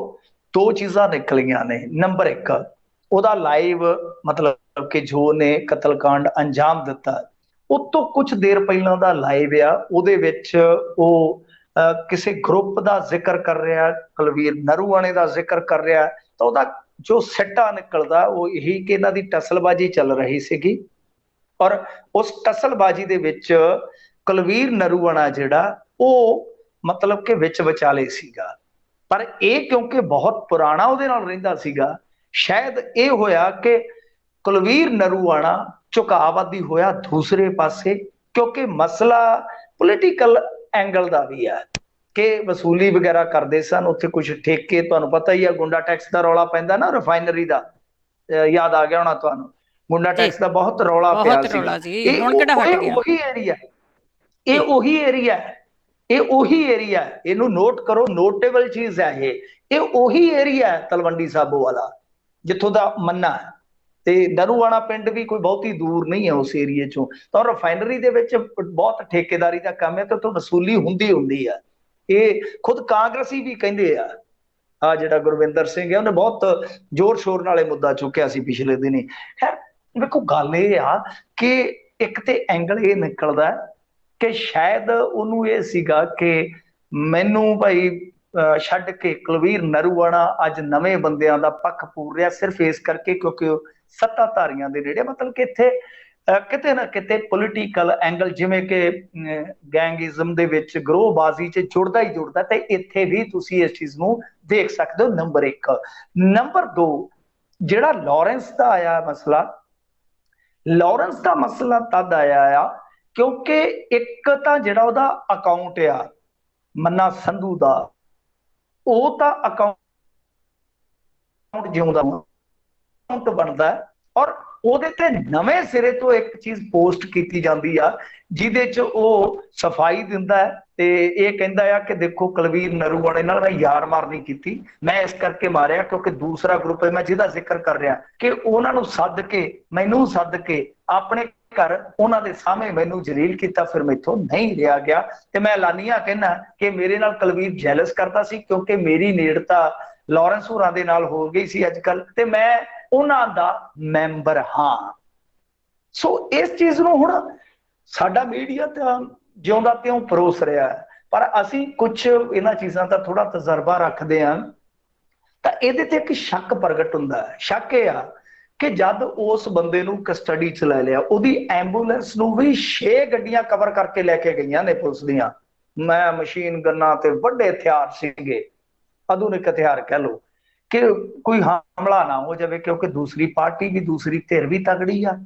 ਦੋ ਚੀਜ਼ਾਂ ਨਿਕਲੀਆਂ ਨੇ। ਨੰਬਰ 1, ਉਹਦਾ ਲਾਈਵ ਮਤਲਬ ਕਿ ਜੋ ਨੇ ਕਤਲकांड ਅੰਜਾਮ ਦਿੱਤਾ, ਉਹ ਤੋਂ ਕੁਝ ਦੇਰ ਪਹਿਲਾਂ ਦਾ ਲਾਈਵ ਆ, ਉਹਦੇ ਵਿੱਚ ਉਹ ਕਿਸੇ ਗਰੁੱਪ ਦਾ ਜ਼ਿਕਰ ਕਰ ਰਿਹਾ, ਕੁਲਵੀਰ ਨਰੂਆਣੇ ਦਾ ਜ਼ਿਕਰ ਕਰ ਰਿਹਾ। ਤਾਂ ਉਹਦਾ ਜੋ ਸਿੱਟਾ ਨਿਕਲਦਾ ਉਹ ਇਹੀ ਕਿ ਇਹਨਾਂ ਦੀ ਟਸਲਬਾਜ਼ੀ ਚੱਲ ਰਹੀ ਸੀਗੀ, ਔਰ ਉਸ ਟਸਲਬਾਜ਼ੀ ਦੇ ਵਿੱਚ ਕੁਲਵੀਰ ਨਰੂਆਣਾ ਜਿਹੜਾ ਉਹ ਮਤਲਬ ਕਿ ਵਿੱਚ ਵਿਚਾਲੇ ਸੀਗਾ। ਪਰ ਇਹ ਕਿਉਂਕਿ ਬਹੁਤ ਪੁਰਾਣਾ ਉਹਦੇ ਨਾਲ ਰਹਿੰਦਾ ਸੀਗਾ, ਸ਼ਾਇਦ ਇਹ ਹੋਇਆ ਕਿ ਕੁਲਵੀਰ ਨਰੂਆਣਾ ਝੁਕਾਅਵਾਦੀ ਹੋਇਆ ਦੂਸਰੇ ਪਾਸੇ, ਕਿਉਂਕਿ ਮਸਲਾ ਪੋਲੀਟੀਕਲ ਐਂਗਲ ਦਾ ਵੀ ਹੈ ਕਿ ਵਸੂਲੀ ਵਗੈਰਾ ਕਰਦੇ ਸਨ ਉੱਥੇ, ਕੁਝ ਠੇਕੇ, ਤੁਹਾਨੂੰ ਪਤਾ ਹੀ ਆ ਗੁੰਡਾ ਟੈਕਸ ਦਾ ਰੌਲਾ ਪੈਂਦਾ ਨਾ, ਰਿਫਾਈਨਰੀ ਦਾ, ਯਾਦ ਆ ਗਿਆ ਹੋਣਾ ਤੁਹਾਨੂੰ, ਗੁੰਡਾ ਜੀ ਟੈਕਸ ਦਾ ਬਹੁਤ ਰੌਲਾ ਪਿਆ ਬਹੁਤ ਸੀਗਾ। ਰੌਲਾ ਸੀ, ਇਹ ਹੁਣ ਕਿਹੜਾ ਹਟ ਗਿਆ। ਉਹੀ ਏਰੀਆ, ਇਹ ਜੀ ਉਹੀ ਏਰੀਆ ਇਹ ਉਹੀ ਏਰੀਆ, ਇਹਨੂੰ ਨੋਟ ਕਰੋ, ਨੋਟੇਬਲ ਚੀਜ਼ ਹੈ ਇਹ ਉਹੀ ਏਰੀਆ ਤਲਵੰਡੀ ਸਾਬੋ ਵਾਲਾ ਜਿੱਥੋਂ ਦਾ ਮੰਨਾ ਹੈ, ਤੇ ਨਰੂਵਾਣਾ ਪਿੰਡ ਵੀ ਕੋਈ ਬਹੁਤੀ ਦੂਰ ਨਹੀਂ ਹੈ ਉਸ ਏਰੀਏ ਚੋਂ। ਤਾਂ ਰਿਫਾਈਨਰੀ ਦੇ ਵਿੱਚ ਬਹੁਤ ਠੇਕੇਦਾਰੀ ਦਾ ਕੰਮ ਹੈ ਤੇ ਉੱਥੋਂ ਵਸੂਲੀ ਹੁੰਦੀ ਆ। ਇਹ ਖੁਦ ਕਾਂਗਰਸੀ ਵੀ ਕਹਿੰਦੇ ਆ ਜਿਹੜਾ ਗੁਰਵਿੰਦਰ ਸਿੰਘ ਹੈ ਉਹਨੇ ਬਹੁਤ ਜ਼ੋਰ ਸ਼ੋਰ ਨਾਲ ਇਹ ਮੁੱਦਾ ਚੁੱਕਿਆ ਸੀ ਪਿਛਲੇ ਦਿਨੀ। ਖੈਰ ਵੇਖੋ, ਗੱਲ ਇਹ ਆ ਕਿ ਇੱਕ ਤੇ ਐਂਗਲ ਇਹ ਨਿਕਲਦਾ ਕਿ ਸ਼ਾਇਦ ਉਹਨੂੰ ਇਹ ਸੀਗਾ ਕਿ ਮੈਨੂੰ ਭਾਈ ਛੱਡ ਕੇ ਕੁਲਵੀਰ ਨਰੂਵਾਣਾ ਅੱਜ ਨਵੇਂ ਬੰਦਿਆਂ ਦਾ ਪੱਖ ਪੂਰ ਰਿਹਾ, ਸਿਰਫ ਇਸ ਕਰਕੇ ਕਿਉਂਕਿ ਉਹ ਸੱਤਾਧਾਰੀਆਂ ਦੇ ਨੇੜੇ, ਮਤਲਬ ਕਿ ਇੱਥੇ ਕਿਤੇ ਨਾ ਕਿਤੇ ਪੋਲੀਟੀਕਲ ਐਂਗਲ, ਜਿਵੇਂ ਕਿ ਗੈਂਗਿਜ਼ਮ ਦੇ ਵਿੱਚ ਗਰੋਹਬਾਜ਼ੀ 'ਚ ਜੁੜਦਾ ਹੀ ਜੁੜਦਾ, ਤੇ ਇੱਥੇ ਵੀ ਤੁਸੀਂ ਇਸ ਚੀਜ਼ ਨੂੰ ਦੇਖ ਸਕਦੇ ਹੋ। ਨੰਬਰ 1। ਨੰਬਰ 2, ਜਿਹੜਾ ਲਾਰੈਂਸ ਦਾ ਆਇਆ ਮਸਲਾ, ਲਾਰੈਂਸ ਦਾ ਮਸਲਾ ਤਦ ਆਇਆ ਆ ਕਿਉਂਕਿ ਇੱਕ ਤਾਂ ਜਿਹੜਾ ਉਹਦਾ ਅਕਾਊਂਟ ਆ ਮੰਨਾ ਸੰਧੂ ਦਾ, ਉਹ ਤਾਂ ਅਕਾਊਂਟ ਜਿਉਂਦਾ ਅਕਾਊਂਟ ਬਣਦਾ, ਔਰ ਉਹਦੇ ਤੇ ਨਵੇਂ ਸਿਰੇ ਤੋਂ ਇੱਕ ਚੀਜ਼ ਪੋਸਟ ਕੀਤੀ ਜਾਂਦੀ ਆ ਜਿਹਦੇ 'ਚ ਉਹ ਸਫਾਈ ਦਿੰਦਾ ਹੈ ਤੇ ਇਹ ਕਹਿੰਦਾ ਆ ਕਿ ਦੇਖੋ ਕੁਲਵੀਰ ਨਰੂਵਾਣੇ ਨਾਲ ਮੈਂ ਯਾਰ ਮਾਰ ਨਹੀਂ ਕੀਤੀ, ਮੈਂ ਇਸ ਕਰਕੇ ਮਾਰਿਆ ਕਿਉਂਕਿ ਦੂਸਰਾ ਗਰੁੱਪ ਹੈ ਮੈਂ ਜਿਹਦਾ ਜ਼ਿਕਰ ਕਰ ਰਿਹਾ ਕਿ ਉਹਨਾਂ ਨੂੰ ਸੱਦ ਕੇ, ਮੈਨੂੰ ਸੱਦ ਕੇ ਆਪਣੇ ਘਰ ਉਹਨਾਂ ਦੇ ਸਾਹਮਣੇ ਮੈਨੂੰ ਜਲੀਲ ਕੀਤਾ, ਫਿਰ ਮੈਥੋਂ ਨਹੀਂ ਰਿਹਾ ਗਿਆ। ਤੇ ਮੈਂ ਐਲਾਨੀਆ ਕਹਿਣਾ ਕਿ ਮੇਰੇ ਨਾਲ ਕੁਲਵੀਰ ਜੈਲਸ ਕਰਦਾ ਸੀ ਕਿਉਂਕਿ ਮੇਰੀ ਨੇੜਤਾ ਲਾਰੈਂਸ ਹੋਰਾਂ ਦੇ ਨਾਲ ਹੋ ਗਈ ਸੀ ਅੱਜ ਕੱਲ, ਤੇ ਮੈਂ ਉਹਨਾਂ ਦਾ ਮੈਂਬਰ ਹਾਂ। ਸੋ ਇਸ ਚੀਜ਼ ਨੂੰ ਹੁਣ ਸਾਡਾ ਮੀਡੀਆ ਤਾਂ ਜਿਉਂਦਾ ਤਿਉਂ ਪਰੋਸ ਰਿਹਾ ਹੈ, ਪਰ ਅਸੀਂ ਕੁਝ ਇਹਨਾਂ ਚੀਜ਼ਾਂ ਦਾ ਥੋੜਾ ਤਜਰਬਾ ਰੱਖਦੇ ਹਾਂ ਤਾਂ ਇਹਦੇ ਤੇ ਇੱਕ ਸ਼ੱਕ ਪ੍ਰਗਟ ਹੁੰਦਾ ਹੈ। ਸ਼ੱਕ ਇਹ ਆ ਕਿ ਜਦ ਉਸ ਬੰਦੇ ਨੂੰ ਕਸਟਡੀ 'ਚ ਲੈ ਲਿਆ, ਉਹਦੀ ਐਂਬੂਲੈਂਸ ਨੂੰ ਵੀ 6 ਗੱਡੀਆਂ ਕਵਰ ਕਰਕੇ ਲੈ ਕੇ ਗਈਆਂ ਨੇ ਪੁਲਿਸ ਦੀਆਂ, ਮੈਂ ਮਸ਼ੀਨ ਗੰਨਾਂ ਤੇ ਵੱਡੇ ਹਥਿਆਰ ਸੀਗੇ, ਆਧੁਨਿਕ ਹਥਿਆਰ ਕਹਿ ਲਓ, ਕਿ ਕੋਈ ਹਮਲਾ ਨਾ ਹੋ ਜਾਵੇ ਕਿਉਂਕਿ ਦੂਸਰੀ ਪਾਰਟੀ ਵੀ, ਦੂਸਰੀ ਧਿਰ ਵੀ ਤਗੜੀ ਆ।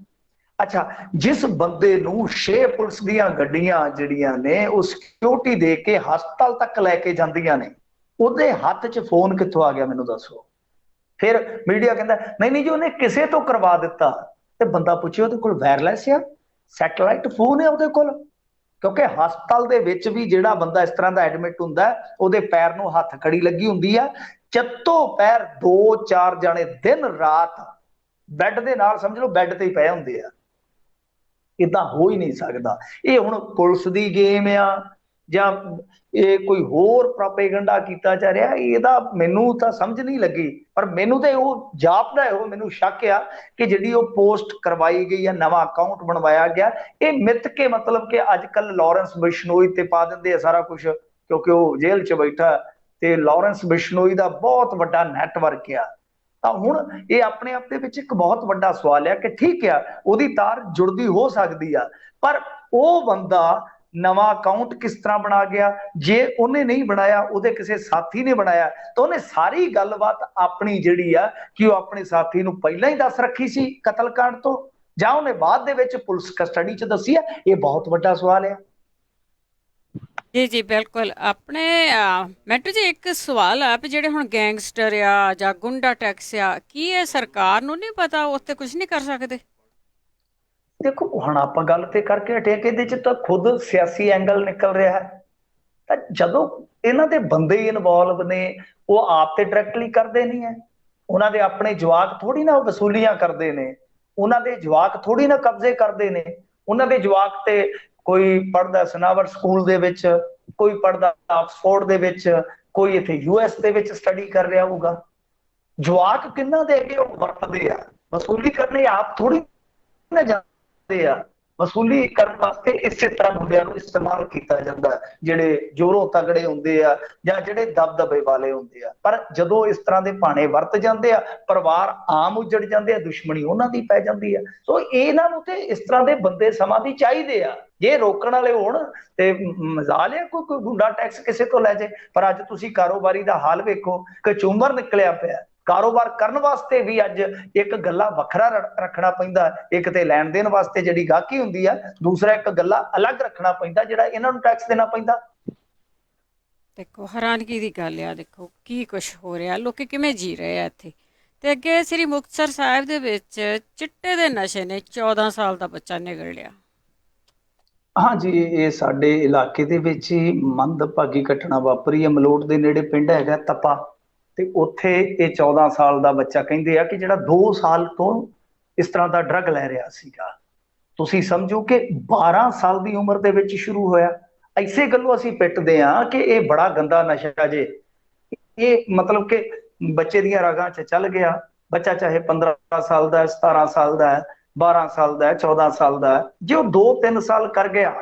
ਅੱਛਾ, ਜਿਸ ਬੰਦੇ ਨੂੰ 6 ਪੁਲਿਸ ਦੀਆਂ ਗੱਡੀਆਂ ਜਿਹੜੀਆਂ ਨੇ ਉਹ ਸਿਕਿਉਰਿਟੀ ਦੇ ਕੇ ਹਸਪਤਾਲ ਤੱਕ ਲੈ ਕੇ ਜਾਂਦੀਆਂ ਨੇ, ਉਹਦੇ ਹੱਥ 'ਚ ਫੋਨ ਕਿੱਥੋਂ ਆ ਗਿਆ ਮੈਨੂੰ ਦੱਸੋ? ਫਿਰ ਮੀਡੀਆ ਕਹਿੰਦਾ ਨਹੀਂ ਜੀ ਉਹਨੇ ਕਿਸੇ ਤੋਂ ਕਰਵਾ ਦਿੱਤਾ, ਤੇ ਬੰਦਾ ਪੁੱਛੇ ਉਹਦੇ ਕੋਲ ਵਾਇਰਲੈਸ ਆ, ਸੈਟੇਲਾਈਟ ਫੋਨ ਹੈ ਉਹਦੇ ਕੋਲ, ਕਿਉਂਕਿ ਹਸਪਤਾਲ ਦੇ ਵਿੱਚ ਵੀ ਜਿਹੜਾ ਬੰਦਾ ਇਸ ਤਰ੍ਹਾਂ ਦਾ ਐਡਮਿਟ ਹੁੰਦਾ ਉਹਦੇ ਪੈਰ ਨੂੰ ਹੱਥ ਕੜੀ ਲੱਗੀ ਹੁੰਦੀ ਆ, ਚੱਤੋ ਪੈਰ 2-4 ਜਾਣੇ ਦਿਨ ਰਾਤ ਬੈੱਡ ਦੇ ਨਾਲ, ਸਮਝ ਲਓ ਬੈੱਡ ਤੇ ਹੀ ਪਏ ਹੁੰਦੇ ਆ। ਇਦਾਂ ਹੋ ਹੀ ਨਹੀਂ ਸਕਦਾ। ਇਹ ਹੁਣ ਪੁਲਿਸ ਦੀ ਗੇਮ ਆ ਜਾਂ ਇਹ ਕੋਈ ਹੋਰ ਪ੍ਰੋਪੇਗੈਂਡਾ ਕੀਤਾ ਜਾ ਰਿਹਾ, ਇਹਦਾ ਮੈਨੂੰ ਤਾਂ ਸਮਝ ਨਹੀਂ ਲੱਗੀ। ਪਰ ਮੈਨੂੰ ਤਾਂ ਉਹ ਜਾਪਦਾ, ਉਹ ਮੈਨੂੰ ਸ਼ੱਕ ਆ ਕਿ ਜਿਹੜੀ ਉਹ ਪੋਸਟ ਕਰਵਾਈ ਗਈ ਆ, ਨਵਾਂ ਅਕਾਊਂਟ ਬਣਵਾਇਆ ਗਿਆ, ਇਹ ਮਿੱਥ ਕੇ, ਮਤਲਬ ਕਿ ਅੱਜ ਕੱਲ ਲਾਰੈਂਸ ਬਿਸ਼ਨੋਈ ਤੇ ਪਾ ਦਿੰਦੇ ਆ ਸਾਰਾ ਕੁਝ ਕਿਉਂਕਿ ਉਹ ਜੇਲ੍ਹ 'ਚ ਬੈਠਾ, ਤੇ ਲਾਰੈਂਸ ਬਿਸ਼ਨੋਈ ਦਾ ਬਹੁਤ ਵੱਡਾ ਨੈਟਵਰਕ ਆ। ਤਾਂ ਹੁਣ ਇਹ ਆਪਣੇ ਆਪ ਦੇ ਵਿੱਚ ਇੱਕ ਬਹੁਤ ਵੱਡਾ ਸਵਾਲ ਹੈ ਕਿ ਠੀਕ ਆ ਉਹਦੀ ਤਾਰ ਜੁੜਦੀ ਹੋ ਸਕਦੀ ਆ, ਪਰ ਉਹ ਬੰਦਾ ਨਵਾਂ ਅਕਾਊਂਟ ਕਿਸ ਤਰ੍ਹਾਂ ਬਣਾ ਗਿਆ? ਜੇ ਉਹਨੇ ਨਹੀਂ ਬਣਾਇਆ, ਉਹਦੇ ਕਿਸੇ ਸਾਥੀ ਨੇ ਬਣਾਇਆ, ਤਾਂ ਉਹਨੇ ਸਾਰੀ ਗੱਲਬਾਤ ਆਪਣੀ ਜਿਹੜੀ ਆ ਕਿ ਉਹ ਆਪਣੇ ਸਾਥੀ ਨੂੰ ਪਹਿਲਾਂ ਹੀ ਦੱਸ ਰੱਖੀ ਸੀ ਕਤਲकांड ਤੋਂ, ਜਾਂ ਉਹਨੇ ਬਾਅਦ ਦੇ ਵਿੱਚ ਪੁਲਿਸ ਕਸਟਡੀ 'ਚ ਦੱਸੀ ਆ? ਇਹ ਬਹੁਤ ਵੱਡਾ ਸਵਾਲ ਹੈ। ਜੀ ਜੀ ਬਿਲਕੁਲ। ਆਪਣੇ ਮੈਂਟੂ ਜੀ ਇੱਕ ਸਵਾਲ ਆ ਵੀ ਜਿਹੜੇ ਹੁਣ ਗੈਂਗਸਟਰ ਆ ਜਾਂ ਗੁੰਡਾ ਟੈਕਸ ਆ, ਕੀ ਇਹ ਸਰਕਾਰ ਨੂੰ ਨਹੀਂ ਪਤਾ, ਉੱਥੇ ਕੁਝ ਨਹੀਂ ਕਰ ਸਕਦੇ? ਦੇਖੋ ਹੁਣ ਆਪਾਂ ਗੱਲ ਤੇ ਕਰਕੇ ਹਟੇ ਕਿ ਇਹਦੇ 'ਚ ਤਾਂ ਖੁਦ ਸਿਆਸੀ ਐਂਗਲ ਨਿਕਲ ਰਿਹਾ ਹੈ, ਤਾਂ ਜਦੋਂ ਇਹਨਾਂ ਦੇ ਬੰਦੇ ਇਨਵੋਲਵ ਨੇ ਉਹ ਆਪ ਤੇ ਡਾਇਰੈਕਟਲੀ ਕਰਦੇ ਨਹੀਂ ਹੈ, ਉਹਨਾਂ ਦੇ ਆਪਣੇ ਜਵਾਕ ਥੋੜੀ ਨਾ ਵਸੂਲੀਆਂ ਕਰਦੇ ਨੇ, ਉਹਨਾਂ ਦੇ ਜਵਾਕ ਥੋੜੀ ਨਾ ਕਬਜ਼ੇ ਕਰਦੇ ਨੇ, ਉਹਨਾਂ ਦੇ ਜਵਾਕ ਤੇ ਕੋਈ ਪੜ੍ਹਦਾ ਸਨਾਵਰ ਸਕੂਲ ਦੇ ਵਿੱਚ, ਕੋਈ ਪੜ੍ਹਦਾ ਆਕਸਫੋਰਡ ਦੇ ਵਿੱਚ, ਕੋਈ ਇੱਥੇ US ਦੇ ਵਿੱਚ ਸਟੱਡੀ ਕਰ ਰਿਹਾ ਹੋਊਗਾ। ਜਵਾਕ ਕਿੰਨਾ ਦੇ ਕੇ ਉਹ ਵਰਤਦੇ ਆ, ਵਸੂਲੀ ਕਰਨੇ ਆਪ ਥੋੜੀ ਨਾ ਜਾਂਦੇ ਆ, ਵਸੂਲੀ ਕਰਨ ਵਾਸਤੇ ਇਸੇ ਤਰ੍ਹਾਂ ਮੁੰਡਿਆਂ ਨੂੰ ਇਸਤੇਮਾਲ ਕੀਤਾ ਜਾਂਦਾ, ਜਿਹੜੇ ਜੋਰੋਂ ਤਗੜੇ ਹੁੰਦੇ ਆ ਜਾਂ ਜਿਹੜੇ ਦਬਦਬੇ ਵਾਲੇ ਹੁੰਦੇ ਆ। ਪਰ ਜਦੋਂ ਇਸ ਤਰ੍ਹਾਂ ਦੇ ਭਾਣੇ ਵਰਤ ਜਾਂਦੇ ਆ, ਪਰਿਵਾਰ ਆਮ ਉਜੜ ਜਾਂਦੇ ਆ, ਦੁਸ਼ਮਣੀ ਉਹਨਾਂ ਦੀ ਪੈ ਜਾਂਦੀ ਆ। ਸੋ ਇਹਨਾਂ ਨੂੰ ਤੇ ਇਸ ਤਰ੍ਹਾਂ ਦੇ ਬੰਦੇ ਸਮਾਂ ਦੀ ਚਾਹੀਦੇ ਆ, ਜੇ ਰੋਕਣ ਵਾਲੇ ਹੋਣ ਤੇ ਮਜ਼ਾਲ ਹੈ ਕੋਈ ਗੁੰਡਾ ਟੈਕਸ ਕਿਸੇ ਤੋਂ ਲੈ ਜਾਏ। ਪਰ ਅੱਜ ਤੁਸੀਂ ਕਾਰੋਬਾਰੀ ਦਾ ਹਾਲ ਵੇਖੋ, ਕਚੂੰਬਰ ਨਿਕਲਿਆ ਪਿਆ। ਕਾਰੋਬਾਰ ਕਰਨ ਵਾਸਤੇ ਵੀ ਅੱਜ ਇੱਕ ਗੱਲਾ ਵੱਖਰਾ ਰੱਖਣਾ ਪੈਂਦਾ, ਇੱਕ ਤੇ ਲੈਣ ਦੇਣ ਵਾਸਤੇ ਜਿਹੜੀ ਗਾਹਕੀ ਹੁੰਦੀ ਆ, ਦੂਸਰਾ ਇੱਕ ਗੱਲਾ ਅਲੱਗ ਰੱਖਣਾ ਪੈਂਦਾ ਜਿਹੜਾ ਇਹਨਾਂ ਨੂੰ ਟੈਕਸ ਦੇਣਾ ਪੈਂਦਾ। ਦੇਖੋ ਹੈਰਾਨਗੀ ਦੀ ਗੱਲ ਆ, ਦੇਖੋ ਕੀ ਕੁਛ ਹੋ ਰਿਹਾ, ਲੋਕੀ ਕਿਵੇਂ ਜੀ ਰਹੇ ਆ ਇੱਥੇ। ਤੇ ਅੱਗੇ ਸ੍ਰੀ ਮੁਕਤਸਰ ਸਾਹਿਬ ਦੇ ਵਿੱਚ ਚਿੱਟੇ ਦੇ ਨਸ਼ੇ ਨੇ 14 ਸਾਲ ਦਾ ਬੱਚਾ ਨਿਗਲ ਲਿਆ। ਹਾਂਜੀ, ਇਹ ਸਾਡੇ ਇਲਾਕੇ ਦੇ ਵਿੱਚ ਹੀ ਮੰਦਭਾਗੀ ਘਟਨਾ ਵਾਪਰੀ ਹੈ। ਮਲੋਟ ਦੇ ਨੇੜੇ ਪਿੰਡ ਹੈਗਾ ਤਪਾ, ਤੇ ਉੱਥੇ ਇਹ 14 ਸਾਲ ਦਾ ਬੱਚਾ ਕਹਿੰਦੇ ਆ ਕਿ ਜਿਹੜਾ 2 ਸਾਲ ਤੋਂ ਇਸ ਤਰ੍ਹਾਂ ਦਾ ਡਰੱਗ ਲੈ ਰਿਹਾ ਸੀਗਾ। ਤੁਸੀਂ ਸਮਝੋ ਕਿ 12 ਸਾਲ ਦੀ ਉਮਰ ਦੇ ਵਿੱਚ ਸ਼ੁਰੂ ਹੋਇਆ। ਇਸੇ ਗੱਲੋਂ ਅਸੀਂ ਪਿੱਟਦੇ ਹਾਂ ਕਿ ਇਹ ਬੜਾ ਗੰਦਾ ਨਸ਼ਾ ਜੇ, ਇਹ ਮਤਲਬ ਕਿ ਬੱਚੇ ਦੀਆਂ ਰਗਾਂ 'ਚ ਚੱਲ ਗਿਆ। ਬੱਚਾ ਚਾਹੇ 15 ਸਾਲ ਦਾ ਹੈ, 17 ਸਾਲ ਦਾ ਹੈ, 12 ਸਾਲ ਦਾ ਹੈ, 14 ਸਾਲ ਦਾ ਹੈ, ਜੇ ਉਹ 2-3 ਸਾਲ ਕਰ ਗਿਆ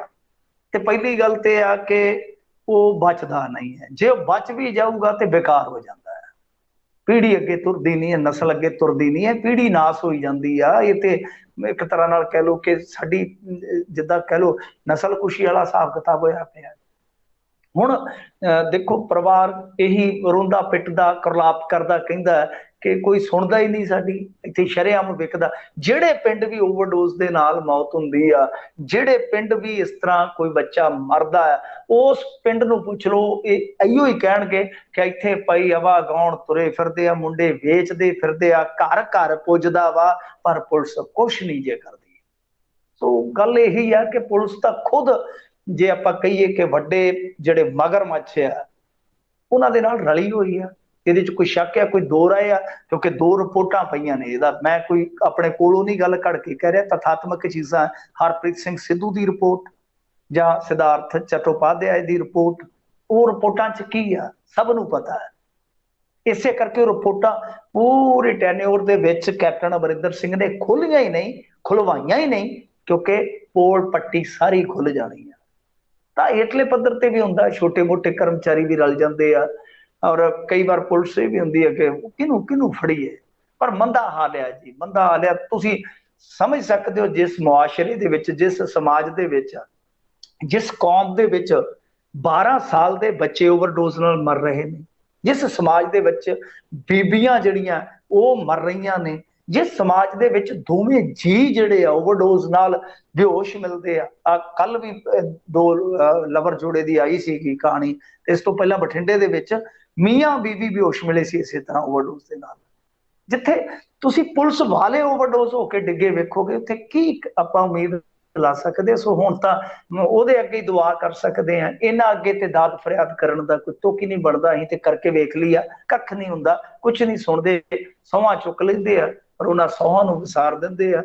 ਤੇ ਪਹਿਲੀ ਗੱਲ ਤੇ ਆ ਕਿ ਉਹ ਬਚਦਾ ਨਹੀਂ ਹੈ। ਜੇ ਉਹ ਬਚ ਵੀ ਜਾਊਗਾ ਤੇ ਬੇਕਾਰ ਹੋ ਜਾਂਦਾ ਹੈ। ਪੀੜ੍ਹੀ ਅੱਗੇ ਤੁਰਦੀ ਨਹੀਂ ਹੈ, ਨਸਲ ਅੱਗੇ ਤੁਰਦੀ ਨਹੀਂ ਹੈ, ਪੀੜ੍ਹੀ ਨਾਸ ਹੋਈ ਜਾਂਦੀ ਆ। ਇਹ ਤੇ ਇੱਕ ਤਰ੍ਹਾਂ ਨਾਲ ਕਹਿ ਲਓ ਕਿ ਸਾਡੀ ਜਿੱਦਾਂ ਕਹਿ ਲਓ ਨਸਲ ਕੁਸ਼ੀ ਵਾਲਾ ਹਿਸਾਬ ਕਿਤਾਬ ਹੋਇਆ ਪਿਆ। ਹੁਣ ਦੇਖੋ ਪਰਿਵਾਰ ਇਹੀ ਰੋਂਦਾ ਪਿੱਟਦਾ ਕਰਲਾਪ ਕਰਦਾ ਕਹਿੰਦਾ ਕਿ ਕੋਈ ਸੁਣਦਾ ਹੀ ਨਹੀਂ ਸਾਡੀ, ਇੱਥੇ ਸ਼ਰੇਆਮ ਵਿਕਦਾ। ਜਿਹੜੇ ਪਿੰਡ ਵੀ ਓਵਰਡੋਜ਼ ਦੇ ਨਾਲ ਮੌਤ ਹੁੰਦੀ ਆ, ਜਿਹੜੇ ਪਿੰਡ ਵੀ ਇਸ ਤਰ੍ਹਾਂ ਕੋਈ ਬੱਚਾ ਮਰਦਾ ਹੈ, ਉਸ ਪਿੰਡ ਨੂੰ ਪੁੱਛ ਲਓ, ਇਹ ਇਹੋ ਹੀ ਕਹਿਣਗੇ ਕਿ ਇੱਥੇ ਪਈ ਹਵਾ ਗਾਉਣ ਤੁਰੇ ਫਿਰਦੇ ਆ, ਮੁੰਡੇ ਵੇਚਦੇ ਫਿਰਦੇ ਆ, ਘਰ ਘਰ ਪੁੱਜਦਾ ਵਾ, ਪਰ ਪੁਲਿਸ ਕੁਛ ਨਹੀਂ ਜੇ ਕਰਦੀ। ਸੋ ਗੱਲ ਇਹੀ ਆ ਕਿ ਪੁਲਿਸ ਤਾਂ ਖੁਦ, ਜੇ ਆਪਾਂ ਕਹੀਏ ਕਿ ਵੱਡੇ ਜਿਹੜੇ ਮਗਰਮੱਛ ਆ ਉਹਨਾਂ ਦੇ ਨਾਲ ਰਲੀ ਹੋਈ ਆ। ਇਹਦੇ 'ਚ ਕੋਈ ਸ਼ੱਕ ਆ, ਕੋਈ ਦੋ ਰਾਏ ਆ, ਕਿਉਂਕਿ 2 ਰਿਪੋਰਟਾਂ ਪਈਆਂ ਨੇ। ਇਹਦਾ ਮੈਂ ਕੋਈ ਆਪਣੇ ਕੋਲੋਂ ਨਹੀਂ ਗੱਲ ਘੜ ਕੇ ਕਹਿ ਰਿਹਾ, ਤਥਾਤਮਕ ਚੀਜ਼ਾਂ। ਹਰਪ੍ਰੀਤ ਸਿੰਘ ਸਿੱਧੂ ਦੀ ਰਿਪੋਰਟ ਜਾਂ ਸਿਧਾਰਥ ਚਟੋਪਾਧਿਆਏ ਦੀ ਰਿਪੋਰਟ, ਉਹ ਰਿਪੋਰਟਾਂ 'ਚ ਕੀ ਆ ਸਭ ਨੂੰ ਪਤਾ ਹੈ। ਇਸੇ ਕਰਕੇ ਉਹ ਰਿਪੋਰਟਾਂ ਪੂਰੇ ਟੈਨਿਓਰ ਦੇ ਵਿੱਚ ਕੈਪਟਨ ਅਮਰਿੰਦਰ ਸਿੰਘ ਨੇ ਖੋਲੀਆਂ ਹੀ ਨਹੀਂ, ਖੁਲਵਾਈਆਂ ਹੀ ਨਹੀਂ, ਕਿਉਂਕਿ ਪੋਲ ਪੱਟੀ ਸਾਰੀ ਖੁੱਲ ਜਾਣੀ ਆ। ਤਾਂ ਹੇਠਲੇ ਪੱਧਰ ਤੇ ਵੀ ਹੁੰਦਾ, ਛੋਟੇ ਮੋਟੇ ਕਰਮਚਾਰੀ ਵੀ ਰਲ ਜਾਂਦੇ ਆ, ਔਰ ਕਈ ਵਾਰ ਪੁਲਿਸ ਵੀ ਹੁੰਦੀ ਹੈ ਕਿ ਕਿਹਨੂੰ ਕਿਹਨੂੰ ਫੜੀਏ। ਪਰ ਮੰਦਾ ਹਾਲ ਆ ਜੀ, ਮੰਦਾ ਹਾਲ ਆ। ਤੁਸੀਂ ਸਮਝ ਸਕਦੇ ਹੋ ਜਿਸ ਮੁਆਸ਼ਰੇ ਦੇ ਵਿੱਚ, ਜਿਸ ਸਮਾਜ ਦੇ ਵਿੱਚ, ਜਿਸ ਕੌਮ ਦੇ ਵਿੱਚ 12 ਸਾਲ ਦੇ ਬੱਚੇ ਓਵਰਡੋਜ਼ ਨਾਲ ਮਰ ਰਹੇ ਨੇ, ਜਿਸ ਸਮਾਜ ਦੇ ਵਿੱਚ ਬੀਬੀਆਂ ਜਿਹੜੀਆਂ ਉਹ ਮਰ ਰਹੀਆਂ ਨੇ, ਜਿਸ ਸਮਾਜ ਦੇ ਵਿੱਚ ਦੋਵੇਂ ਜੀ ਜਿਹੜੇ ਆ ਓਵਰਡੋਜ਼ ਨਾਲ ਬੇਹੋਸ਼ ਮਿਲਦੇ ਆ। ਕੱਲ ਵੀ 2 ਲਵਰ ਜੋੜੇ ਦੀ ਆਈ ਸੀਗੀ ਕਹਾਣੀ। ਇਸ ਤੋਂ ਪਹਿਲਾਂ ਬਠਿੰਡੇ ਦੇ ਵਿੱਚ ਮੀਆਂ ਬੀਬੀ ਬੇਹੋਸ਼ ਮਿਲੇ ਸੀ ਇਸੇ ਤਰ੍ਹਾਂ ਓਵਰਡੋਜ਼ ਦੇ ਨਾਲ। ਜਿੱਥੇ ਤੁਸੀਂ ਪੁਲਿਸ ਵਾਲੇ ਓਵਰਡੋਜ਼ ਹੋ ਕੇ ਡਿੱਗੇ ਵੇਖੋਗੇ, ਉੱਥੇ ਕੀ ਆਪਾਂ ਉਮੀਦ ਲਾ ਸਕਦੇ। ਸੋ ਹੁਣ ਤਾਂ ਉਹਦੇ ਅੱਗੇ ਦੁਆ ਕਰ ਸਕਦੇ ਆ, ਇਹਨਾਂ ਅੱਗੇ ਤੇ ਦਾਦ ਫਰਿਆਦ ਕਰਨ ਦਾ ਕੋਈ ਤੁਕ ਹੀ ਨਹੀਂ ਬਣਦਾ। ਅਸੀਂ ਤੇ ਕਰਕੇ ਵੇਖ ਲਿਆ, ਕੱਖ ਨਹੀਂ ਹੁੰਦਾ, ਕੁਛ ਨਹੀਂ ਸੁਣਦੇ, ਸਹੁੰ ਚੁੱਕ ਲੈਂਦੇ ਆ, ਪਰ ਉਹਨਾਂ ਸਹੁੰ ਨੂੰ ਵਿਸਾਰ ਦਿੰਦੇ ਆ।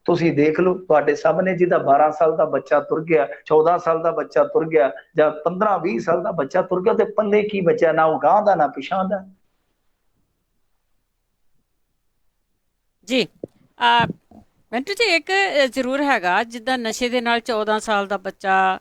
ਤੁਸੀਂ ਦੇਖ ਲਓ, ਤੁਹਾਡੇ ਸਾਹਮਣੇ ਜਿਹਦਾ 12 ਸਾਲ ਦਾ ਬੱਚਾ ਤੁਰ ਗਿਆ, 14 ਸਾਲ ਦਾ ਬੱਚਾ ਤੁਰ ਗਿਆ, ਜਾਂ 15-20 ਸਾਲ ਦਾ ਬੱਚਾ ਤੁਰ ਗਿਆ, ਤੇ ਪੱਲੇ ਕੀ ਬਚਿਆ? ਨਾ ਉਹ ਗਾਂ ਦਾ, ਨਾ ਪਿਛਾਂ ਦਾ। ਜੀ ਮਿੰਟੂ ਜੀ, ਇੱਕ ਜ਼ਰੂਰ ਹੈਗਾ, ਜਿੱਦਾਂ ਨਸ਼ੇ ਦੇ ਨਾਲ 14 ਸਾਲ ਦਾ ਬੱਚਾ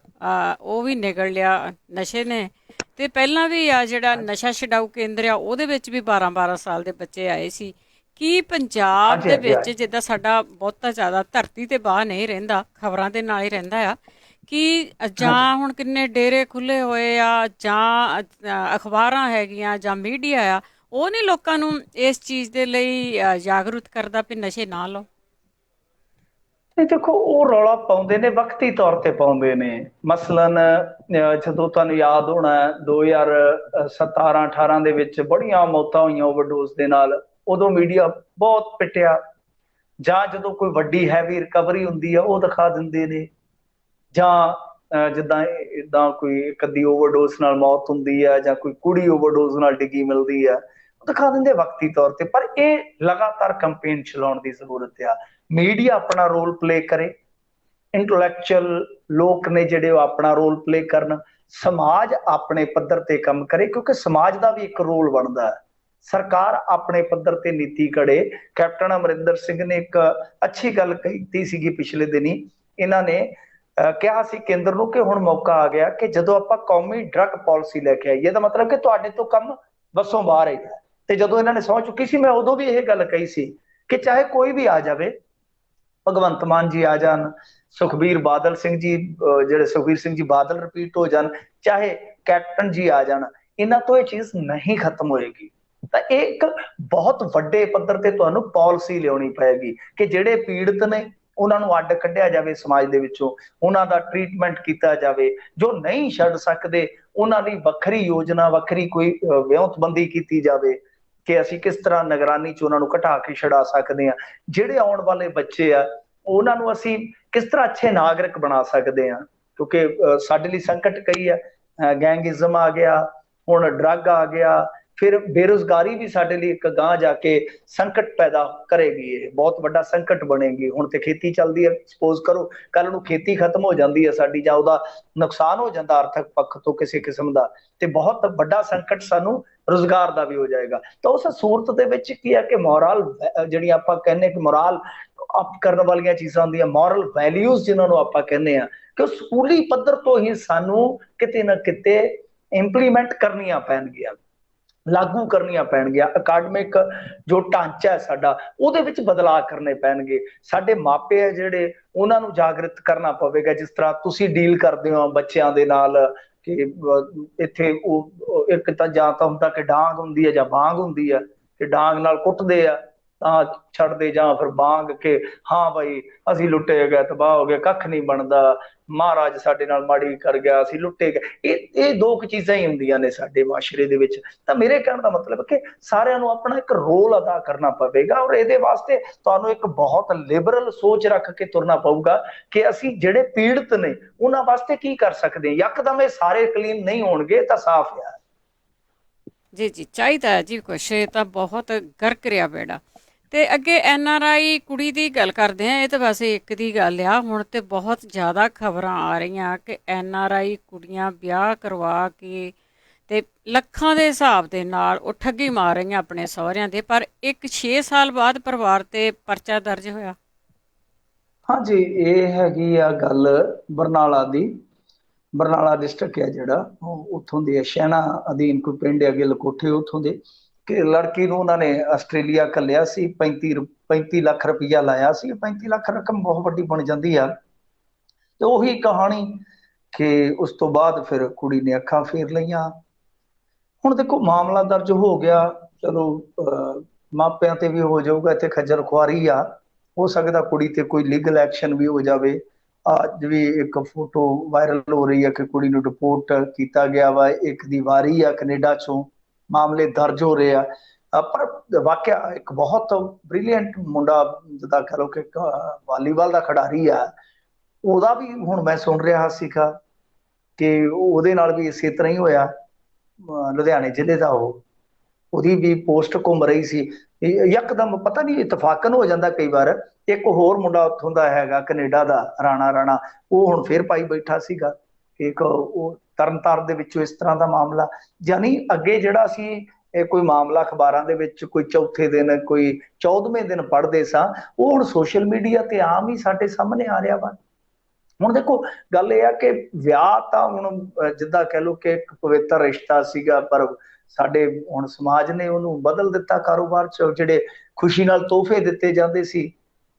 ਉਹ ਵੀ ਨਿਗਲ ਲਿਆ ਨਸ਼ੇ ਨੇ, ਤੇ ਪਹਿਲਾਂ ਵੀ ਆ ਜਿਹੜਾ ਨਸ਼ਾ ਛਡਾਊ ਕੇਂਦਰ ਆ ਉਹਦੇ ਵਿੱਚ ਵੀ 12-12 ਸਾਲ ਦੇ ਬੱਚੇ ਆਏ ਸੀ। ਕੀ ਪੰਜਾਬ ਦੇ ਵਿੱਚ, ਜਿੱਦਾਂ ਸਾਡਾ ਬਹੁਤਾ ਜ਼ਿਆਦਾ ਧਰਤੀ ਤੇ ਬਾਹਰ ਨਹੀਂ ਰਹਿੰਦਾ, ਖਬਰਾਂ ਦੇ ਨਾਲ ਹੀ ਰਹਿੰਦਾ ਆ, ਕਿ ਜਾਂ ਹੁਣ ਕਿੰਨੇ ਡੇਰੇ ਖੁੱਲੇ ਹੋਏ ਆ, ਜਾਂ ਅਖਬਾਰਾਂ ਹੈਗੀਆਂ, ਜਾਂ ਮੀਡੀਆ ਆ, ਉਹ ਨਹੀਂ ਲੋਕਾਂ ਨੂੰ ਇਸ ਚੀਜ਼ ਦੇ ਲਈ ਜਾਗਰੂਕ ਕਰਦਾ ਵੀ ਨਸ਼ੇ ਨਾ ਲਓ? ਨਹੀਂ ਦੇਖੋ, ਉਹ ਰੌਲਾ ਪਾਉਂਦੇ ਨੇ, ਵਕਤੀ ਤੌਰ ਤੇ ਪਾਉਂਦੇ ਨੇ। ਮਸਲਨ ਜਦੋਂ ਤੁਹਾਨੂੰ ਯਾਦ ਹੋਣਾ 2017-18 ਦੇ ਵਿੱਚ ਬੜੀਆਂ ਮੌਤਾਂ ਹੋਈਆਂ ਓਵਰਡੋਜ਼ ਦੇ ਨਾਲ, ਉਦੋਂ ਮੀਡੀਆ ਬਹੁਤ ਪਿੱਟਿਆ। ਜਾਂ ਜਦੋਂ ਕੋਈ ਵੱਡੀ ਹੈਵੀ ਰਿਕਵਰੀ ਹੁੰਦੀ ਆ ਉਹ ਦਿਖਾ ਦਿੰਦੇ ਨੇ, ਜਾਂ ਜਿੱਦਾਂ ਇਦਾਂ ਕੋਈ ਇੱਕ ਅੱਧੀ ਓਵਰਡੋਜ਼ ਨਾਲ ਮੌਤ ਹੁੰਦੀ ਆ, ਜਾਂ ਕੋਈ ਕੁੜੀ ਓਵਰਡੋਜ਼ ਨਾਲ ਡਿੱਗੀ ਮਿਲਦੀ ਆ, ਉਹ ਦਿਖਾ ਦਿੰਦੇ ਵਕਤੀ ਤੌਰ ਤੇ। ਪਰ ਇਹ ਲਗਾਤਾਰ ਕੰਪੇਨ ਚਲਾਉਣ ਦੀ ਜ਼ਰੂਰਤ ਆ। ਮੀਡੀਆ ਆਪਣਾ ਰੋਲ ਪਲੇ ਕਰੇ, ਇੰਟੈਲੈਕਚੁਅਲ ਲੋਕ ਨੇ ਜਿਹੜੇ ਉਹ ਆਪਣਾ ਰੋਲ ਪਲੇ ਕਰਨ, ਸਮਾਜ ਆਪਣੇ ਪੱਧਰ ਤੇ ਕੰਮ ਕਰੇ, ਕਿਉਂਕਿ ਸਮਾਜ ਦਾ ਵੀ ਇੱਕ ਰੋਲ ਬਣਦਾ ਹੈ। ਸਰਕਾਰ ਆਪਣੇ ਪੱਧਰ ਤੇ ਨੀਤੀ ਘੜੇ। ਕੈਪਟਨ ਅਮਰਿੰਦਰ ਸਿੰਘ ਨੇ ਇੱਕ ਅੱਛੀ ਗੱਲ ਕੀਤੀ ਸੀਗੀ ਪਿਛਲੇ ਦਿਨੀ। ਇਹਨਾਂ ਨੇ ਕਿਹਾ ਸੀ ਕੇਂਦਰ ਨੂੰ ਕਿ ਹੁਣ ਮੌਕਾ ਆ ਗਿਆ ਕਿ ਜਦੋਂ ਆਪਾਂ ਕੌਮੀ ਡਰੱਗ ਪਾਲਿਸੀ ਲੈ ਕੇ ਆਈਏ, ਇਹਦਾ ਮਤਲਬ ਕਿ ਤੁਹਾਡੇ ਤੋਂ ਕੰਮ ਵੱਸੋਂ ਬਾਹਰ ਹੈ। ਤੇ ਜਦੋਂ ਇਹਨਾਂ ਨੇ ਸਹੁੰ ਚੁੱਕੀ ਸੀ, ਮੈਂ ਉਦੋਂ ਵੀ ਇਹ ਗੱਲ ਕਹੀ ਸੀ ਕਿ ਚਾਹੇ ਕੋਈ ਵੀ ਆ ਜਾਵੇ, ਭਗਵੰਤ ਮਾਨ ਜੀ ਆ ਜਾਣ, ਸੁਖਬੀਰ ਬਾਦਲ ਸਿੰਘ ਜੀ, ਜਿਹੜੇ ਸੁਖਬੀਰ ਸਿੰਘ ਜੀ ਬਾਦਲ ਰਿਪੀਟ ਹੋ ਜਾਣ, ਚਾਹੇ ਕੈਪਟਨ ਜੀ ਆ ਜਾਣ, ਇਹਨਾਂ ਤੋਂ ਇਹ ਚੀਜ਼ ਨਹੀਂ ਖਤਮ ਹੋਏਗੀ। ਤਾਂ ਇਹ ਇੱਕ ਬਹੁਤ ਵੱਡੇ ਪੱਧਰ ਤੇ ਤੁਹਾਨੂੰ ਪਾਲਿਸੀ ਲਿਆਉਣੀ ਪਏਗੀ ਕਿ ਜਿਹੜੇ ਪੀੜਤ ਨੇ ਉਹਨਾਂ ਨੂੰ ਅੱਡ ਕੱਢਿਆ ਜਾਵੇ ਸਮਾਜ ਦੇ ਵਿੱਚੋਂ, ਉਹਨਾਂ ਦਾ ਟ੍ਰੀਟਮੈਂਟ ਕੀਤਾ ਜਾਵੇ। ਜੋ ਨਹੀਂ ਛੱਡ ਸਕਦੇ ਉਹਨਾਂ ਲਈ ਵੱਖਰੀ ਯੋਜਨਾ, ਵੱਖਰੀ ਕੋਈ ਵਿਉਂਤਬੰਦੀ ਕੀਤੀ ਜਾਵੇ ਕਿ ਅਸੀਂ ਕਿਸ ਤਰ੍ਹਾਂ ਨਿਗਰਾਨੀ 'ਚ ਉਹਨਾਂ ਨੂੰ ਘਟਾ ਕੇ ਛੁਡਾ ਸਕਦੇ ਹਾਂ। ਜਿਹੜੇ ਆਉਣ ਵਾਲੇ ਬੱਚੇ ਆ ਉਹਨਾਂ ਨੂੰ ਅਸੀਂ ਕਿਸ ਤਰ੍ਹਾਂ ਅੱਛੇ ਨਾਗਰਿਕ ਬਣਾ ਸਕਦੇ ਹਾਂ, ਕਿਉਂਕਿ ਸਾਡੇ ਲਈ ਸੰਕਟ ਕਈ ਆ, ਗੈਂਗਿਜ਼ਮ ਆ ਗਿਆ, ਹੁਣ ਡਰੱਗ ਆ ਗਿਆ, ਫਿਰ ਬੇਰੁਜ਼ਗਾਰੀ ਵੀ ਸਾਡੇ ਲਈ ਇੱਕ ਗਾਂਹ ਜਾ ਕੇ ਸੰਕਟ ਪੈਦਾ ਕਰੇਗੀ। ਇਹ ਬਹੁਤ ਵੱਡਾ ਸੰਕਟ ਬਣੇਗੀ। ਹੁਣ ਤੇ ਖੇਤੀ ਚੱਲਦੀ ਹੈ, ਸਪੋਜ਼ ਕਰੋ ਕੱਲ ਨੂੰ ਖੇਤੀ ਖਤਮ ਹੋ ਜਾਂਦੀ ਹੈ ਸਾਡੀ, ਜਾਂ ਉਹਦਾ ਨੁਕਸਾਨ ਹੋ ਜਾਂਦਾ ਆਰਥਿਕ ਪੱਖ ਤੋਂ ਕਿਸੇ ਕਿਸਮ ਦਾ, ਤੇ ਬਹੁਤ ਵੱਡਾ ਸੰਕਟ ਸਾਨੂੰ ਰੁਜ਼ਗਾਰ ਦਾ ਵੀ ਹੋ ਜਾਏਗਾ। ਤਾਂ ਉਸ ਸੂਰਤ ਦੇ ਵਿੱਚ ਕੀ ਹੈ ਕਿ ਮੋਰਲ, ਜਿਹੜੀ ਆਪਾਂ ਕਹਿੰਦੇ ਕਿ ਮੋਰਲ ਅਪ ਕਰਨ ਵਾਲੀਆਂ ਚੀਜ਼ਾਂ ਹੁੰਦੀਆਂ, ਮੋਰਲ ਵੈਲਿਊਜ਼ ਜਿਹਨਾਂ ਨੂੰ ਆਪਾਂ ਕਹਿੰਦੇ ਆ, ਕਿ ਉਹ ਸਕੂਲੀ ਪੱਧਰ ਤੋਂ ਹੀ ਸਾਨੂੰ ਕਿਤੇ ਨਾ ਕਿਤੇ ਇੰਪਲੀਮੈਂਟ ਕਰਨੀਆਂ ਪੈਣਗੀਆਂ, ਲਾਗੂ ਕਰਨੀਆਂ ਪੈਣਗੀਆਂ। ਅਕਾਡਮਿਕ ਜੋ ਢਾਂਚਾ ਹੈ ਸਾਡਾ, ਉਹਦੇ ਵਿੱਚ ਬਦਲਾਅ ਕਰਨੇ ਪੈਣਗੇ। ਸਾਡੇ ਮਾਪੇ ਆ ਜਿਹੜੇ, ਉਹਨਾਂ ਨੂੰ ਜਾਗਰਿਤ ਕਰਨਾ ਪਵੇਗਾ। ਜਿਸ ਤਰ੍ਹਾਂ ਤੁਸੀਂ ਡੀਲ ਕਰਦੇ ਹੋ ਬੱਚਿਆਂ ਦੇ ਨਾਲ ਕਿ ਇੱਥੇ ਉਹ ਇੱਕ ਤਾਂ ਜਾਂ ਤਾਂ ਹੁੰਦਾ ਕਿ ਡਾਂਗ ਹੁੰਦੀ ਹੈ ਜਾਂ ਬਾਂਗ ਹੁੰਦੀ ਹੈ, ਕਿ ਡਾਂਗ ਨਾਲ ਕੁੱਟਦੇ ਆ ਤਾਂ ਛੱਡਦੇ, ਜਾਂ ਫਿਰ ਬਾਂਗ ਕੇ ਹਾਂ ਬਾਈ ਅਸੀਂ ਲੁੱਟੇ ਗਏ, ਤਬਾਹ ਹੋ ਗਏ, ਕੱਖ ਨਹੀਂ ਬਣਦਾ, ਮਹਾਰਾਜ ਸਾਡੇ ਨਾਲ ਮਾੜੀ ਕਰ ਗਿਆ, ਅਸੀਂ ਲੁੱਟੇ ਗਏ। ਇਹ ਦੋ ਕੁ ਚੀਜ਼ਾਂ ਹੀ ਹੁੰਦੀਆਂ ਨੇ ਸਾਡੇ ਮਾਸ਼ਰੇ ਦੇ ਵਿੱਚ। ਤਾਂ ਮੇਰੇ ਕਹਿਣ ਦਾ ਮਤਲਬ ਹੈ ਕਿ ਸਾਰਿਆਂ ਨੂੰ ਆਪਣਾ ਇੱਕ ਰੋਲ ਅਦਾ ਕਰਨਾ ਪਵੇਗਾ, ਔਰ ਇਹਦੇ ਵਾਸਤੇ ਤੁਹਾਨੂੰ ਇੱਕ ਬਹੁਤ ਲਿਬਰਲ ਸੋਚ ਰੱਖ ਕੇ ਤੁਰਨਾ ਪਊਗਾ ਕਿ ਅਸੀਂ ਜਿਹੜੇ ਪੀੜਤ ਨੇ ਉਹਨਾਂ ਵਾਸਤੇ ਕੀ ਕਰ ਸਕਦੇ ਹਾਂ। ਯਕਦਮ ਇਹ ਸਾਰੇ ਕਲੀਨ ਨਹੀਂ ਹੋਣਗੇ, ਤਾਂ ਸਾਫ਼ ਹੈ। ਜੀ ਜੀ, ਚਾਹੀਦਾ ਹੈ ਜੀ ਕੁਛ, ਇਹ ਤਾਂ ਬਹੁਤ ਗਰਕ ਰਿਹਾ ਬੇੜਾ। ਤੇ ਅੱਗੇ NRI ਕੁੜੀ ਦੀ ਗੱਲ ਕਰਦੇ ਹਾਂ, ਇਹ ਤਾਂ ਵੈਸੇ ਇੱਕ ਦੀ ਗੱਲ ਆ, ਹੁਣ ਤੇ ਬਹੁਤ ਜ਼ਿਆਦਾ ਖਬਰਾਂ ਆ ਰਹੀਆਂ ਕਿ NRI ਕੁੜੀਆਂ ਵਿਆਹ ਕਰਵਾ ਕੇ ਤੇ ਲੱਖਾਂ ਦੇ ਹਿਸਾਬ ਦੇ ਨਾਲ ਉਹ ਠੱਗੀ ਮਾਰ ਰਹੀਆਂ ਆਪਣੇ ਸਹੁਰਿਆਂ ਦੇ, ਪਰ ਇੱਕ 6 ਸਾਲ ਬਾਅਦ ਪਰਿਵਾਰ ਤੇ ਪਰਚਾ ਦਰਜ ਹੋਇਆ। ਹਾਂਜੀ, ਇਹ ਹੈਗੀ ਆ ਗੱਲ ਬਰਨਾਲਾ ਦੀ। ਬਰਨਾਲਾ ਡਿਸਟ੍ਰਿਕਟ ਹੈ ਜਿਹੜਾ, ਉਹ ਉੱਥੋਂ ਦੇ ਸ਼ਹਿਣਾ ਅਧੀਨ ਕੋਈ ਪਿੰਡ ਹੈ ਗਿੱਲ ਕੋਠੇ, ਉੱਥੋਂ ਦੇ, ਕਿ ਲੜਕੀ ਨੂੰ ਉਹਨਾਂ ਨੇ ਆਸਟ੍ਰੇਲੀਆ ਘੱਲਿਆ ਸੀ। 35 ਲੱਖ ਰੁਪਈਆ ਲਾਇਆ ਸੀ। 35 ਲੱਖ ਰਕਮ ਬਹੁਤ ਵੱਡੀ ਬਣ ਜਾਂਦੀ ਆ। ਤੇ ਉਹੀ ਕਹਾਣੀ ਕਿ ਉਸ ਤੋਂ ਬਾਅਦ ਫਿਰ ਕੁੜੀ ਨੇ ਅੱਖਾਂ ਫੇਰ ਲਈਆਂ। ਹੁਣ ਦੇਖੋ ਮਾਮਲਾ ਦਰਜ ਹੋ ਗਿਆ, ਚਲੋ ਮਾਪਿਆਂ ਤੇ ਵੀ ਹੋ ਜਾਊਗਾ, ਇੱਥੇ ਖੱਜਲ ਖੁਆਰੀ ਆ, ਹੋ ਸਕਦਾ ਕੁੜੀ ਤੇ ਕੋਈ ਲੀਗਲ ਐਕਸ਼ਨ ਵੀ ਹੋ ਜਾਵੇ। ਅੱਜ ਵੀ ਇੱਕ ਫੋਟੋ ਵਾਇਰਲ ਹੋ ਰਹੀ ਹੈ ਕਿ ਕੁੜੀ ਨੂੰ ਡਿਪੋਰਟ ਕੀਤਾ ਗਿਆ ਵਾ, ਇੱਕ ਦੀ ਵਾਰੀ ਆ ਕੈਨੇਡਾ ਚੋਂ, ਮਾਮਲੇ ਦਰਜ ਹੋ ਰਹੇ ਆ। ਪਰ ਵਾਕਿਆ ਇੱਕ ਬਹੁਤ ਬ੍ਰਿਲੀਅੰਟ ਮੁੰਡਾ, ਜਿੱਦਾਂ ਕਹ ਲਓ ਕਿ ਵਾਲੀਬਾਲ ਦਾ ਖਿਡਾਰੀ ਆ, ਉਹਦਾ ਵੀ ਹੁਣ ਮੈਂ ਸੁਣ ਰਿਹਾ ਸੀਗਾ ਕਿ ਉਹਦੇ ਨਾਲ ਵੀ ਇਸੇ ਤਰ੍ਹਾਂ ਹੀ ਹੋਇਆ। ਲੁਧਿਆਣੇ ਜ਼ਿਲ੍ਹੇ ਦਾ ਉਹਦੀ ਵੀ ਪੋਸਟ ਘੁੰਮ ਰਹੀ ਸੀ। ਯਕਦਮ ਪਤਾ ਨਹੀਂ ਇਤਫਾਕਨ ਹੋ ਜਾਂਦਾ ਕਈ ਵਾਰ। ਇੱਕ ਹੋਰ ਮੁੰਡਾ ਉੱਥੋਂ ਦਾ ਹੈਗਾ ਕੈਨੇਡਾ ਦਾ, ਰਾਣਾ, ਉਹ ਹੁਣ ਫੇਰ ਪਾਈ ਬੈਠਾ ਸੀਗਾ। ਇੱਕ ਉਹ ਤਰਨਤਾਰਨ ਦੇ ਵਿੱਚੋਂ ਇਸ ਤਰ੍ਹਾਂ ਦਾ ਮਾਮਲਾ, ਯਾਨੀ ਅੱਗੇ ਜਿਹੜਾ ਸੀ ਇਹ ਕੋਈ ਮਾਮਲਾ ਅਖਬਾਰਾਂ ਦੇ ਵਿੱਚ ਕੋਈ ਚੌਥੇ ਦਿਨ, ਕੋਈ 14ਵੇਂ ਦਿਨ ਪੜ੍ਹਦੇ ਸਾਂ, ਉਹ ਹੁਣ ਸੋਸ਼ਲ ਮੀਡੀਆ ਤੇ ਆਮ ਹੀ ਸਾਡੇ ਸਾਹਮਣੇ ਆ ਰਿਹਾ ਵਾ। ਹੁਣ ਦੇਖੋ ਗੱਲ ਇਹ ਆ ਕਿ ਵਿਆਹ ਤਾਂ ਹੁਣ ਜਿੱਦਾਂ ਕਹਿ ਲਓ ਕਿ ਇੱਕ ਪਵਿੱਤਰ ਰਿਸ਼ਤਾ ਸੀਗਾ, ਪਰ ਸਾਡੇ ਹੁਣ ਸਮਾਜ ਨੇ ਉਹਨੂੰ ਬਦਲ ਦਿੱਤਾ। ਕਾਰੋਬਾਰ 'ਚ ਜਿਹੜੇ ਖੁਸ਼ੀ ਨਾਲ ਤੋਹਫੇ ਦਿੱਤੇ ਜਾਂਦੇ ਸੀ,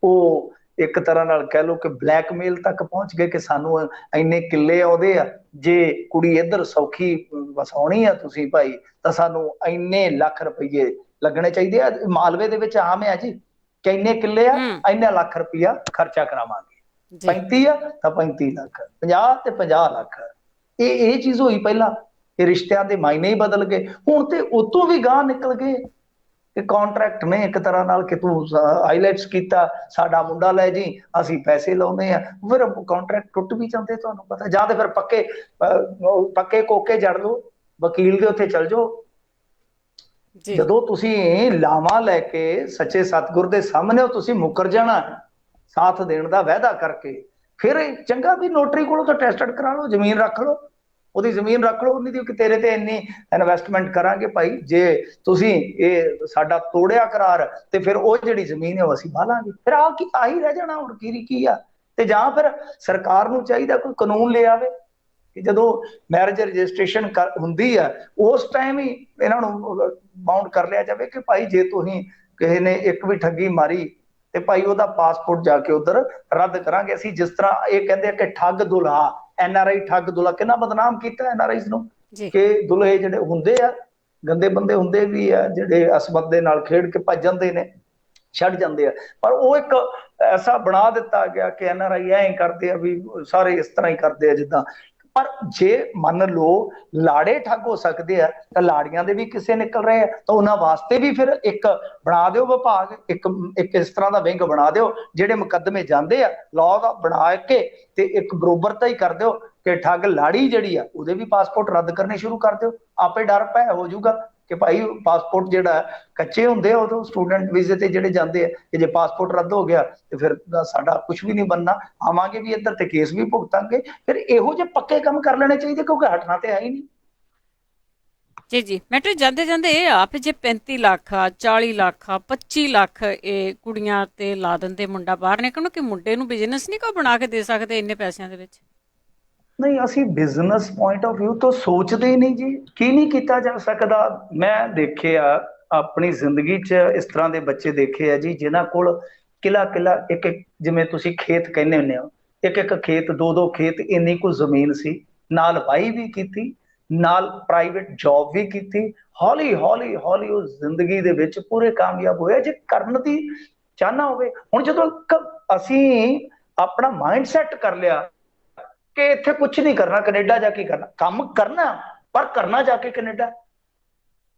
ਉਹ ਇੱਕ ਤਰ੍ਹਾਂ ਨਾਲ ਕਹਿ ਲਓ ਕਿ ਬਲੈਕਮੇਲ ਤੱਕ ਪਹੁੰਚ ਗਏ ਕਿ ਸਾਨੂੰ ਇੰਨੇ ਕਿੱਲੇ ਆਉਂਦੇ ਆ, ਜੇ ਕੁੜੀ ਇੱਧਰ ਸੌਖੀ ਵਸਾਉਣੀ ਆ ਤੁਸੀਂ ਭਾਈ, ਤਾਂ ਸਾਨੂੰ ਇੰਨੇ ਲੱਖ ਰੁਪਈਏ ਲੱਗਣੇ ਚਾਹੀਦੇ ਆ। ਮਾਲਵੇ ਦੇ ਵਿੱਚ ਆਮ ਹੈ ਜੀ ਕਿ ਇੰਨੇ ਕਿੱਲੇ ਆ, ਇੰਨਾ ਲੱਖ ਰੁਪਈਆ ਖਰਚਾ ਕਰਾਵਾਂਗੇ। 35 ਆ ਤਾਂ 35 ਲੱਖ, 50 ਤੇ 50 ਲੱਖ। ਇਹ ਚੀਜ਼ ਹੋਈ ਪਹਿਲਾਂ, ਇਹ ਰਿਸ਼ਤਿਆਂ ਦੇ ਮਾਇਨੇ ਹੀ ਬਦਲ ਗਏ। ਹੁਣ ਤੇ ਉਤੋਂ ਵੀ ਗਾਂਹ ਨਿਕਲ ਗਏ ਕਿ ਕਾਂਟਰੈਕਟ ਨੇ ਇੱਕ ਤਰ੍ਹਾਂ ਨਾਲ ਕਿ ਤੂੰ ਆਈਲੈਟਸ ਕੀਤਾ, ਸਾਡਾ ਮੁੰਡਾ ਲੈ ਜੀ, ਅਸੀਂ ਪੈਸੇ ਲਾਉਂਦੇ ਆ। ਫਿਰ ਕਾਂਟਰੈਕਟ ਟੁੱਟ ਵੀ ਜਾਂਦੇ, ਤੁਹਾਨੂੰ ਪਤਾ। ਜਾਂ ਤੇ ਫਿਰ ਪੱਕੇ ਕੋਕੇ ਜੜ ਲਓ, ਵਕੀਲ ਦੇ ਉੱਥੇ ਚਲ ਜਾਓ। ਜਦੋਂ ਤੁਸੀਂ ਲਾਵਾਂ ਲੈ ਕੇ ਸੱਚੇ ਸਤਿਗੁਰ ਦੇ ਸਾਹਮਣੇ ਤੁਸੀਂ ਮੁੱਕਰ ਜਾਣਾ ਸਾਥ ਦੇਣ ਦਾ ਵਾਅਦਾ ਕਰਕੇ, ਫਿਰ ਚੰਗਾ ਵੀ ਨੋਟਰੀ ਕੋਲੋਂ ਤਾਂ ਟੈਸਟਡ ਕਰਾ ਲਓ, ਜ਼ਮੀਨ ਰੱਖ ਲਓ, ਉਹਦੀ ਜ਼ਮੀਨ ਰੱਖ ਲਓ, ਉਹਨੀ ਦੀ ਕਿ ਤੇਰੇ ਤੇ ਇੰਨੀ ਇਨਵੈਸਟਮੈਂਟ ਕਰਾਂਗੇ ਭਾਈ, ਜੇ ਤੁਸੀਂ ਇਹ ਸਾਡਾ ਤੋੜਿਆ ਕਰਾਰ ਤੇ ਫਿਰ ਉਹ ਜਿਹੜੀ ਜ਼ਮੀਨ ਹੈ ਉਹ ਅਸੀਂ ਬਾਲਾਂਗੇ। ਫਿਰ ਆਹੀ ਰਹਿ ਜਾਣਾ, ਹੁਣ ਕੀ ਆ। ਤੇ ਜਾਂ ਫਿਰ ਸਰਕਾਰ ਨੂੰ ਚਾਹੀਦਾ ਕੋਈ ਕਾਨੂੰਨ ਲੈ ਆਵੇ ਕਿ ਜਦੋਂ ਮੈਰਿਜ ਰਜਿਸਟ੍ਰੇਸ਼ਨ ਹੁੰਦੀ ਆ ਉਸ ਟਾਈਮ ਹੀ ਇਹਨਾਂ ਨੂੰ ਬਾਉਂਡ ਕਰ ਲਿਆ ਜਾਵੇ ਕਿ ਭਾਈ ਜੇ ਤੁਸੀਂ ਕਿਸੇ ਨੇ ਇੱਕ ਵੀ ਠੱਗੀ ਮਾਰੀ ਤੇ ਭਾਈ ਉਹਦਾ ਪਾਸਪੋਰਟ ਜਾ ਕੇ ਉਧਰ ਰੱਦ ਕਰਾਂਗੇ ਅਸੀਂ। ਜਿਸ ਤਰ੍ਹਾਂ ਇਹ ਕਹਿੰਦੇ ਆ ਕਿ ਠੱਗ ਦੁਲਹਾ, NRI ਠੱਗ ਦੁਲਹਾ, ਕਿੰਨਾ ਬਦਨਾਮ ਕੀਤਾ NRIs ਨੂੰ, ਕਿ ਦੁਲਹੇ ਜਿਹੜੇ ਹੁੰਦੇ ਆ ਗੰਦੇ ਬੰਦੇ ਹੁੰਦੇ ਵੀ ਆ ਜਿਹੜੇ ਅਸਮਤ ਦੇ ਨਾਲ ਖੇਡ ਕੇ ਭੱਜ ਜਾਂਦੇ ਨੇ, ਛੱਡ ਜਾਂਦੇ ਆ, ਪਰ ਉਹ ਇੱਕ ਐਸਾ ਬਣਾ ਦਿੱਤਾ ਗਿਆ ਕਿ NRI ਐਂ ਕਰਦੇ ਆ ਵੀ ਸਾਰੇ ਇਸ ਤਰ੍ਹਾਂ ਹੀ ਕਰਦੇ ਆ ਜਿੱਦਾਂ। ਪਰ ਜੇ ਮੰਨ ਲਓ ਲਾੜੇ ਠੱਗ ਹੋ ਸਕਦੇ ਆ ਤਾਂ ਲਾੜੀਆਂ ਦੇ ਵੀ ਕਿਸੇ ਨਿਕਲ ਰਹੇ ਆ, ਤਾਂ ਉਹਨਾਂ ਵਾਸਤੇ ਵੀ ਫਿਰ ਇੱਕ ਬਣਾ ਦਿਓ ਵਿਭਾਗ, ਇੱਕ ਇਸ ਤਰ੍ਹਾਂ ਦਾ ਵਿੰਗ ਬਣਾ ਦਿਓ ਜਿਹੜੇ ਮੁਕੱਦਮੇ ਜਾਂਦੇ ਆ ਲਾਅ ਦਾ ਬਣਾ ਕੇ, ਤੇ ਇੱਕ ਬਰੋਬਰਤਾ ਹੀ ਕਰ ਦਿਓ ਕਿ ਠੱਗ ਲਾੜੀ ਜਿਹੜੀ ਆ ਉਹਦੇ ਵੀ ਪਾਸਪੋਰਟ ਰੱਦ ਕਰਨੇ ਸ਼ੁਰੂ ਕਰ ਦਿਓ। ਆਪੇ ਡਰ ਪੈ ਹੋ ਜਾਊਗਾ ਕਿ ਭਾਈ ਪਾਸਪੋਰਟ ਜਿਹੜਾ ਕੱਚੇ ਹੁੰਦੇ ਆ ਉਦੋਂ ਸਟੂਡੈਂਟ ਵੀਜ਼ੇ ਤੇ ਜਿਹੜੇ ਜਾਂਦੇ ਆ, ਕਿ ਜੇ ਪਾਸਪੋਰਟ ਰੱਦ ਹੋ ਗਿਆ ਤੇ ਫਿਰ ਸਾਡਾ ਕੁਝ ਵੀ ਨਹੀਂ ਬਣਨਾ, ਆਵਾਂਗੇ ਵੀ ਇੱਧਰ ਤੇ ਕੇਸ ਵੀ ਭੁਗਤਾਂਗੇ। ਫਿਰ ਇਹੋ ਜਿਹੇ ਪੱਕੇ ਕੰਮ ਕਰ ਲੈਣੇ ਚਾਹੀਦੇ ਕਿਉਂਕਿ ਹਟਣਾ ਤੇ ਹੈ ਹੀ ਨਹੀਂ। ਜੀ ਜੀ ਮੈਟਰ ਜਾਂਦੇ ਜਾਂਦੇ ਇਹ ਆ ਵੀ ਜੇ 35 ਲੱਖ ਆ 40 ਲੱਖ ਆ 25 ਲੱਖ ਇਹ ਕੁੜੀਆਂ ਤੇ ਲਾ ਦਿੰਦੇ ਮੁੰਡਾ ਬਾਹਰ ਨਿਕਲਣ, ਕਿ ਮੁੰਡੇ ਨੂੰ ਬਿਜ਼ਨਸ ਨਹੀਂ ਕੋਈ ਬਣਾ ਕੇ ਦੇ ਸਕਦੇ ਇੰਨੇ ਪੈਸਿਆਂ ਦੇ ਵਿੱਚ? ਨਹੀਂ, ਅਸੀਂ ਬਿਜ਼ਨਸ ਪੁਆਇੰਟ ਆਫ ਵਿਊ ਤੋਂ ਸੋਚਦੇ ਹੀ ਨਹੀਂ ਜੀ, ਕੀ ਨਹੀਂ ਕੀਤਾ ਜਾ ਸਕਦਾ। ਮੈਂ ਦੇਖਿਆ ਆਪਣੀ ਜ਼ਿੰਦਗੀ 'ਚ ਇਸ ਤਰ੍ਹਾਂ ਦੇ ਬੱਚੇ ਦੇਖੇ ਆ ਜੀ ਜਿਨ੍ਹਾਂ ਕੋਲ ਕਿਲਾ ਇੱਕ ਜਿਵੇਂ ਤੁਸੀਂ ਖੇਤ ਕਹਿੰਦੇ ਹੁੰਦੇ ਹੋ, ਇੱਕ ਖੇਤ 2 ਖੇਤ ਇੰਨੀ ਕੁ ਜ਼ਮੀਨ ਸੀ, ਨਾਲ ਵਾਹੀ ਵੀ ਕੀਤੀ, ਨਾਲ ਪ੍ਰਾਈਵੇਟ ਜੌਬ ਵੀ ਕੀਤੀ, ਹੌਲੀ ਹੌਲੀ ਉਹ ਜ਼ਿੰਦਗੀ ਦੇ ਵਿੱਚ ਪੂਰੇ ਕਾਮਯਾਬ ਹੋਇਆ। ਜੇ ਕਰਨ ਦੀ ਚਾਹਨਾ ਹੋਵੇ, ਹੁਣ ਜਦੋਂ ਅਸੀਂ ਆਪਣਾ ਮਾਈਂਡ ਸੈਟ ਕਰ ਲਿਆ ਕਿ ਇੱਥੇ ਕੁਝ ਨਹੀਂ ਕਰਨਾ, ਕੈਨੇਡਾ ਜਾ ਕੇ ਕਰਨਾ, ਕੰਮ ਕਰਨਾ ਪਰ ਕਰਨਾ ਜਾ ਕੇ ਕੈਨੇਡਾ,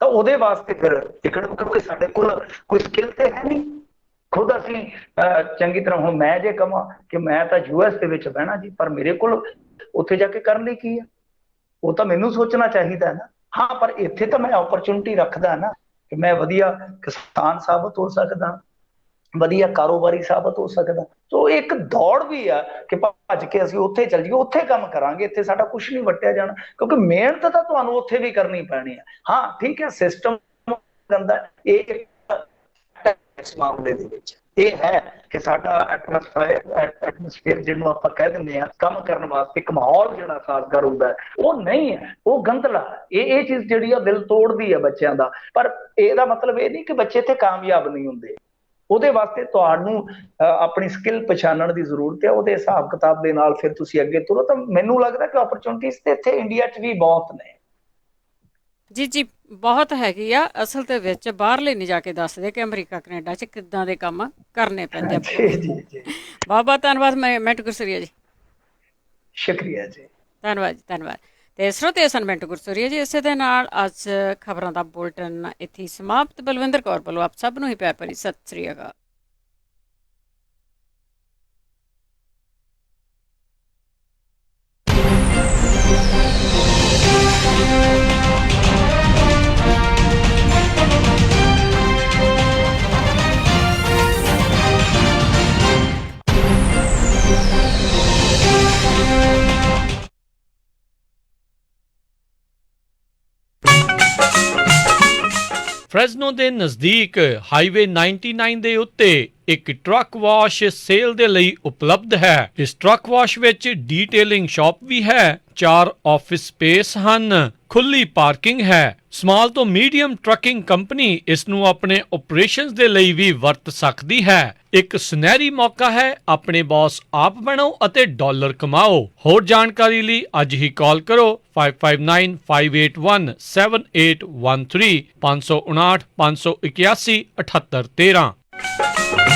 ਤਾਂ ਉਹਦੇ ਵਾਸਤੇ ਫਿਰ ਟਿਕਟ, ਕਿਉਂਕਿ ਸਾਡੇ ਕੋਲ ਕੋਈ ਸਕਿੱਲ ਤੇ ਹੈ ਨਹੀਂ। ਖੁਦ ਅਸੀਂ ਚੰਗੀ ਤਰ੍ਹਾਂ, ਹੁਣ ਮੈਂ ਜੇ ਕਹਾਂ ਕਿ ਮੈਂ ਤਾਂ US ਦੇ ਵਿੱਚ ਬਹਿਣਾ ਜੀ, ਪਰ ਮੇਰੇ ਕੋਲ ਉੱਥੇ ਜਾ ਕੇ ਕਰਨ ਲਈ ਕੀ ਹੈ, ਉਹ ਤਾਂ ਮੈਨੂੰ ਸੋਚਣਾ ਚਾਹੀਦਾ ਨਾ। ਹਾਂ, ਪਰ ਇੱਥੇ ਤਾਂ ਮੈਂ ਓਪਰਚੁਨਿਟੀ ਰੱਖਦਾ ਨਾ ਕਿ ਮੈਂ ਵਧੀਆ ਕਿਸਾਨ ਸਾਬਤ ਹੋ ਸਕਦਾ, ਵਧੀਆ ਕਾਰੋਬਾਰੀ ਸਾਬਤ ਹੋ ਸਕਦਾ। ਸੋ ਇੱਕ ਦੌੜ ਵੀ ਆ ਕਿ ਭੱਜ ਕੇ ਅਸੀਂ ਉੱਥੇ ਚੱਲ ਜਾਈਏ, ਉੱਥੇ ਕੰਮ ਕਰਾਂਗੇ, ਇੱਥੇ ਸਾਡਾ ਕੁਝ ਨਹੀਂ ਵੱਟਿਆ ਜਾਣਾ, ਕਿਉਂਕਿ ਮਿਹਨਤ ਤਾਂ ਤੁਹਾਨੂੰ ਉੱਥੇ ਵੀ ਕਰਨੀ ਪੈਣੀ ਹੈ। ਹਾਂ ਠੀਕ ਹੈ, ਸਿਸਟਮ ਗੰਦਾ, ਇਹ ਇਸ ਮਾਮਲੇ ਦੇ ਵਿੱਚ ਇਹ ਹੈ ਕਿ ਸਾਡਾ ਐਟਮੋਸਫੇਅਰ ਜਿਹਨੂੰ ਆਪਾਂ ਕਹਿ ਦਿੰਦੇ ਆ ਕੰਮ ਕਰਨ ਵਾਸਤੇ ਇੱਕ ਮਾਹੌਲ ਜਿਹੜਾ ਸਾਜ਼ਗਾਰ ਹੁੰਦਾ ਉਹ ਨਹੀਂ ਹੈ, ਉਹ ਗੰਦਲਾ। ਇਹ ਚੀਜ਼ ਜਿਹੜੀ ਆ ਦਿਲ ਤੋੜਦੀ ਹੈ ਬੱਚਿਆਂ ਦਾ। ਪਰ ਇਹਦਾ ਮਤਲਬ ਇਹ ਨਹੀਂ ਕਿ ਬੱਚੇ ਇੱਥੇ ਕਾਮਯਾਬ ਨਹੀਂ ਹੁੰਦੇ। ਉਹਦੇ ਵਾਸਤੇ ਤੁਹਾਨੂੰ ਆਪਣੀ ਸਕਿੱਲ ਪਛਾਣਨ ਦੀ ਜ਼ਰੂਰਤ ਹੈ, ਉਹਦੇ ਹਿਸਾਬ ਕਿਤਾਬ ਦੇ ਨਾਲ ਫਿਰ ਤੁਸੀਂ ਅੱਗੇ ਤੁਰੋ। ਤਾਂ ਮੈਨੂੰ ਲੱਗਦਾ ਕਿ ਓਪਰਚੁਨਿਟੀਜ਼ ਤੇ ਇੱਥੇ ਇੰਡੀਆ 'ਚ ਵੀ ਬਹੁਤ ਨੇ। ਜੀ ਜੀ ਬਹੁਤ ਹੈਗੀ ਆ। ਅਸਲ ਦੇ ਵਿੱਚ ਬਾਹਰਲੇ ਨਹੀਂ ਜਾ ਕੇ ਦੱਸਦੇ ਕਿ ਅਮਰੀਕਾ ਕੈਨੇਡਾ 'ਚ ਕਿੱਦਾਂ ਦੇ ਕੰਮ ਕਰਨੇ ਪੈਂਦੇ। ਬਹੁਤ ਬਹੁਤ ਧੰਨਵਾਦ ਮਿੰਟੂ ਗੁਰਸਰੀਆ ਜੀ। ਸ਼ੁਕਰੀਆ ਜੀ, ਧੰਨਵਾਦ ਜੀ, ਧੰਨਵਾਦ। ਤੇ ਸਰੋਤੇ ਸਨ ਮਿੰਟੂ ਗੁਰਸਰੀਆ ਜੀ। ਇਸੇ ਦੇ ਨਾਲ ਅੱਜ ਖਬਰਾਂ ਦਾ ਬੁਲਟਨ ਇੱਥੇ ਸਮਾਪਤ। ਬਲਵਿੰਦਰ ਕੌਰ ਵੱਲੋਂ ਆਪ ਸਭ ਨੂੰ ਹੀ ਪਿਆਰ ਭਰੀ ਸਤਿ ਸ੍ਰੀ ਅਕਾਲ। ਫ੍ਰੈਜ਼ਨੋ ਦੇ ਨਜ਼ਦੀਕ ਹਾਈਵੇ 99 ਦੇ ਉੱਤੇ ਇੱਕ ਟਰੱਕ ਵਾਸ਼ ਸੇਲ ਦੇ ਲਈ ਉਪਲਬਧ ਹੈ। ਇਸ ਟਰੱਕ ਵਾਸ਼ ਵਿੱਚ ਡੀਟੇਲਿੰਗ ਸ਼ਾਪ ਵੀ ਹੈ, 4 ਆਫਿਸ ਸਪੇਸ ਹਨ, ਖੁੱਲੀ ਪਾਰਕਿੰਗ ਹੈ। ਸਮਾਲ ਤੋਂ ਮੀਡੀਅਮ ਟਰੱਕਿੰਗ ਕੰਪਨੀ ਇਸ ਨੂੰ ਆਪਣੇ ਆਪਰੇਸ਼ਨਸ ਦੇ ਲਈ ਵੀ ਵਰਤ ਸਕਦੀ ਹੈ। ਇੱਕ ਸੁਨਹਿਰੀ ਮੌਕਾ ਹੈ, ਆਪਣੇ ਬੌਸ ਆਪ ਬਣੋ ਅਤੇ ਡਾਲਰ ਕਮਾਓ। ਹੋਰ ਜਾਣਕਾਰੀ ਲਈ ਅੱਜ ਹੀ ਕਾਲ ਕਰੋ 5595817813 559 581 7813।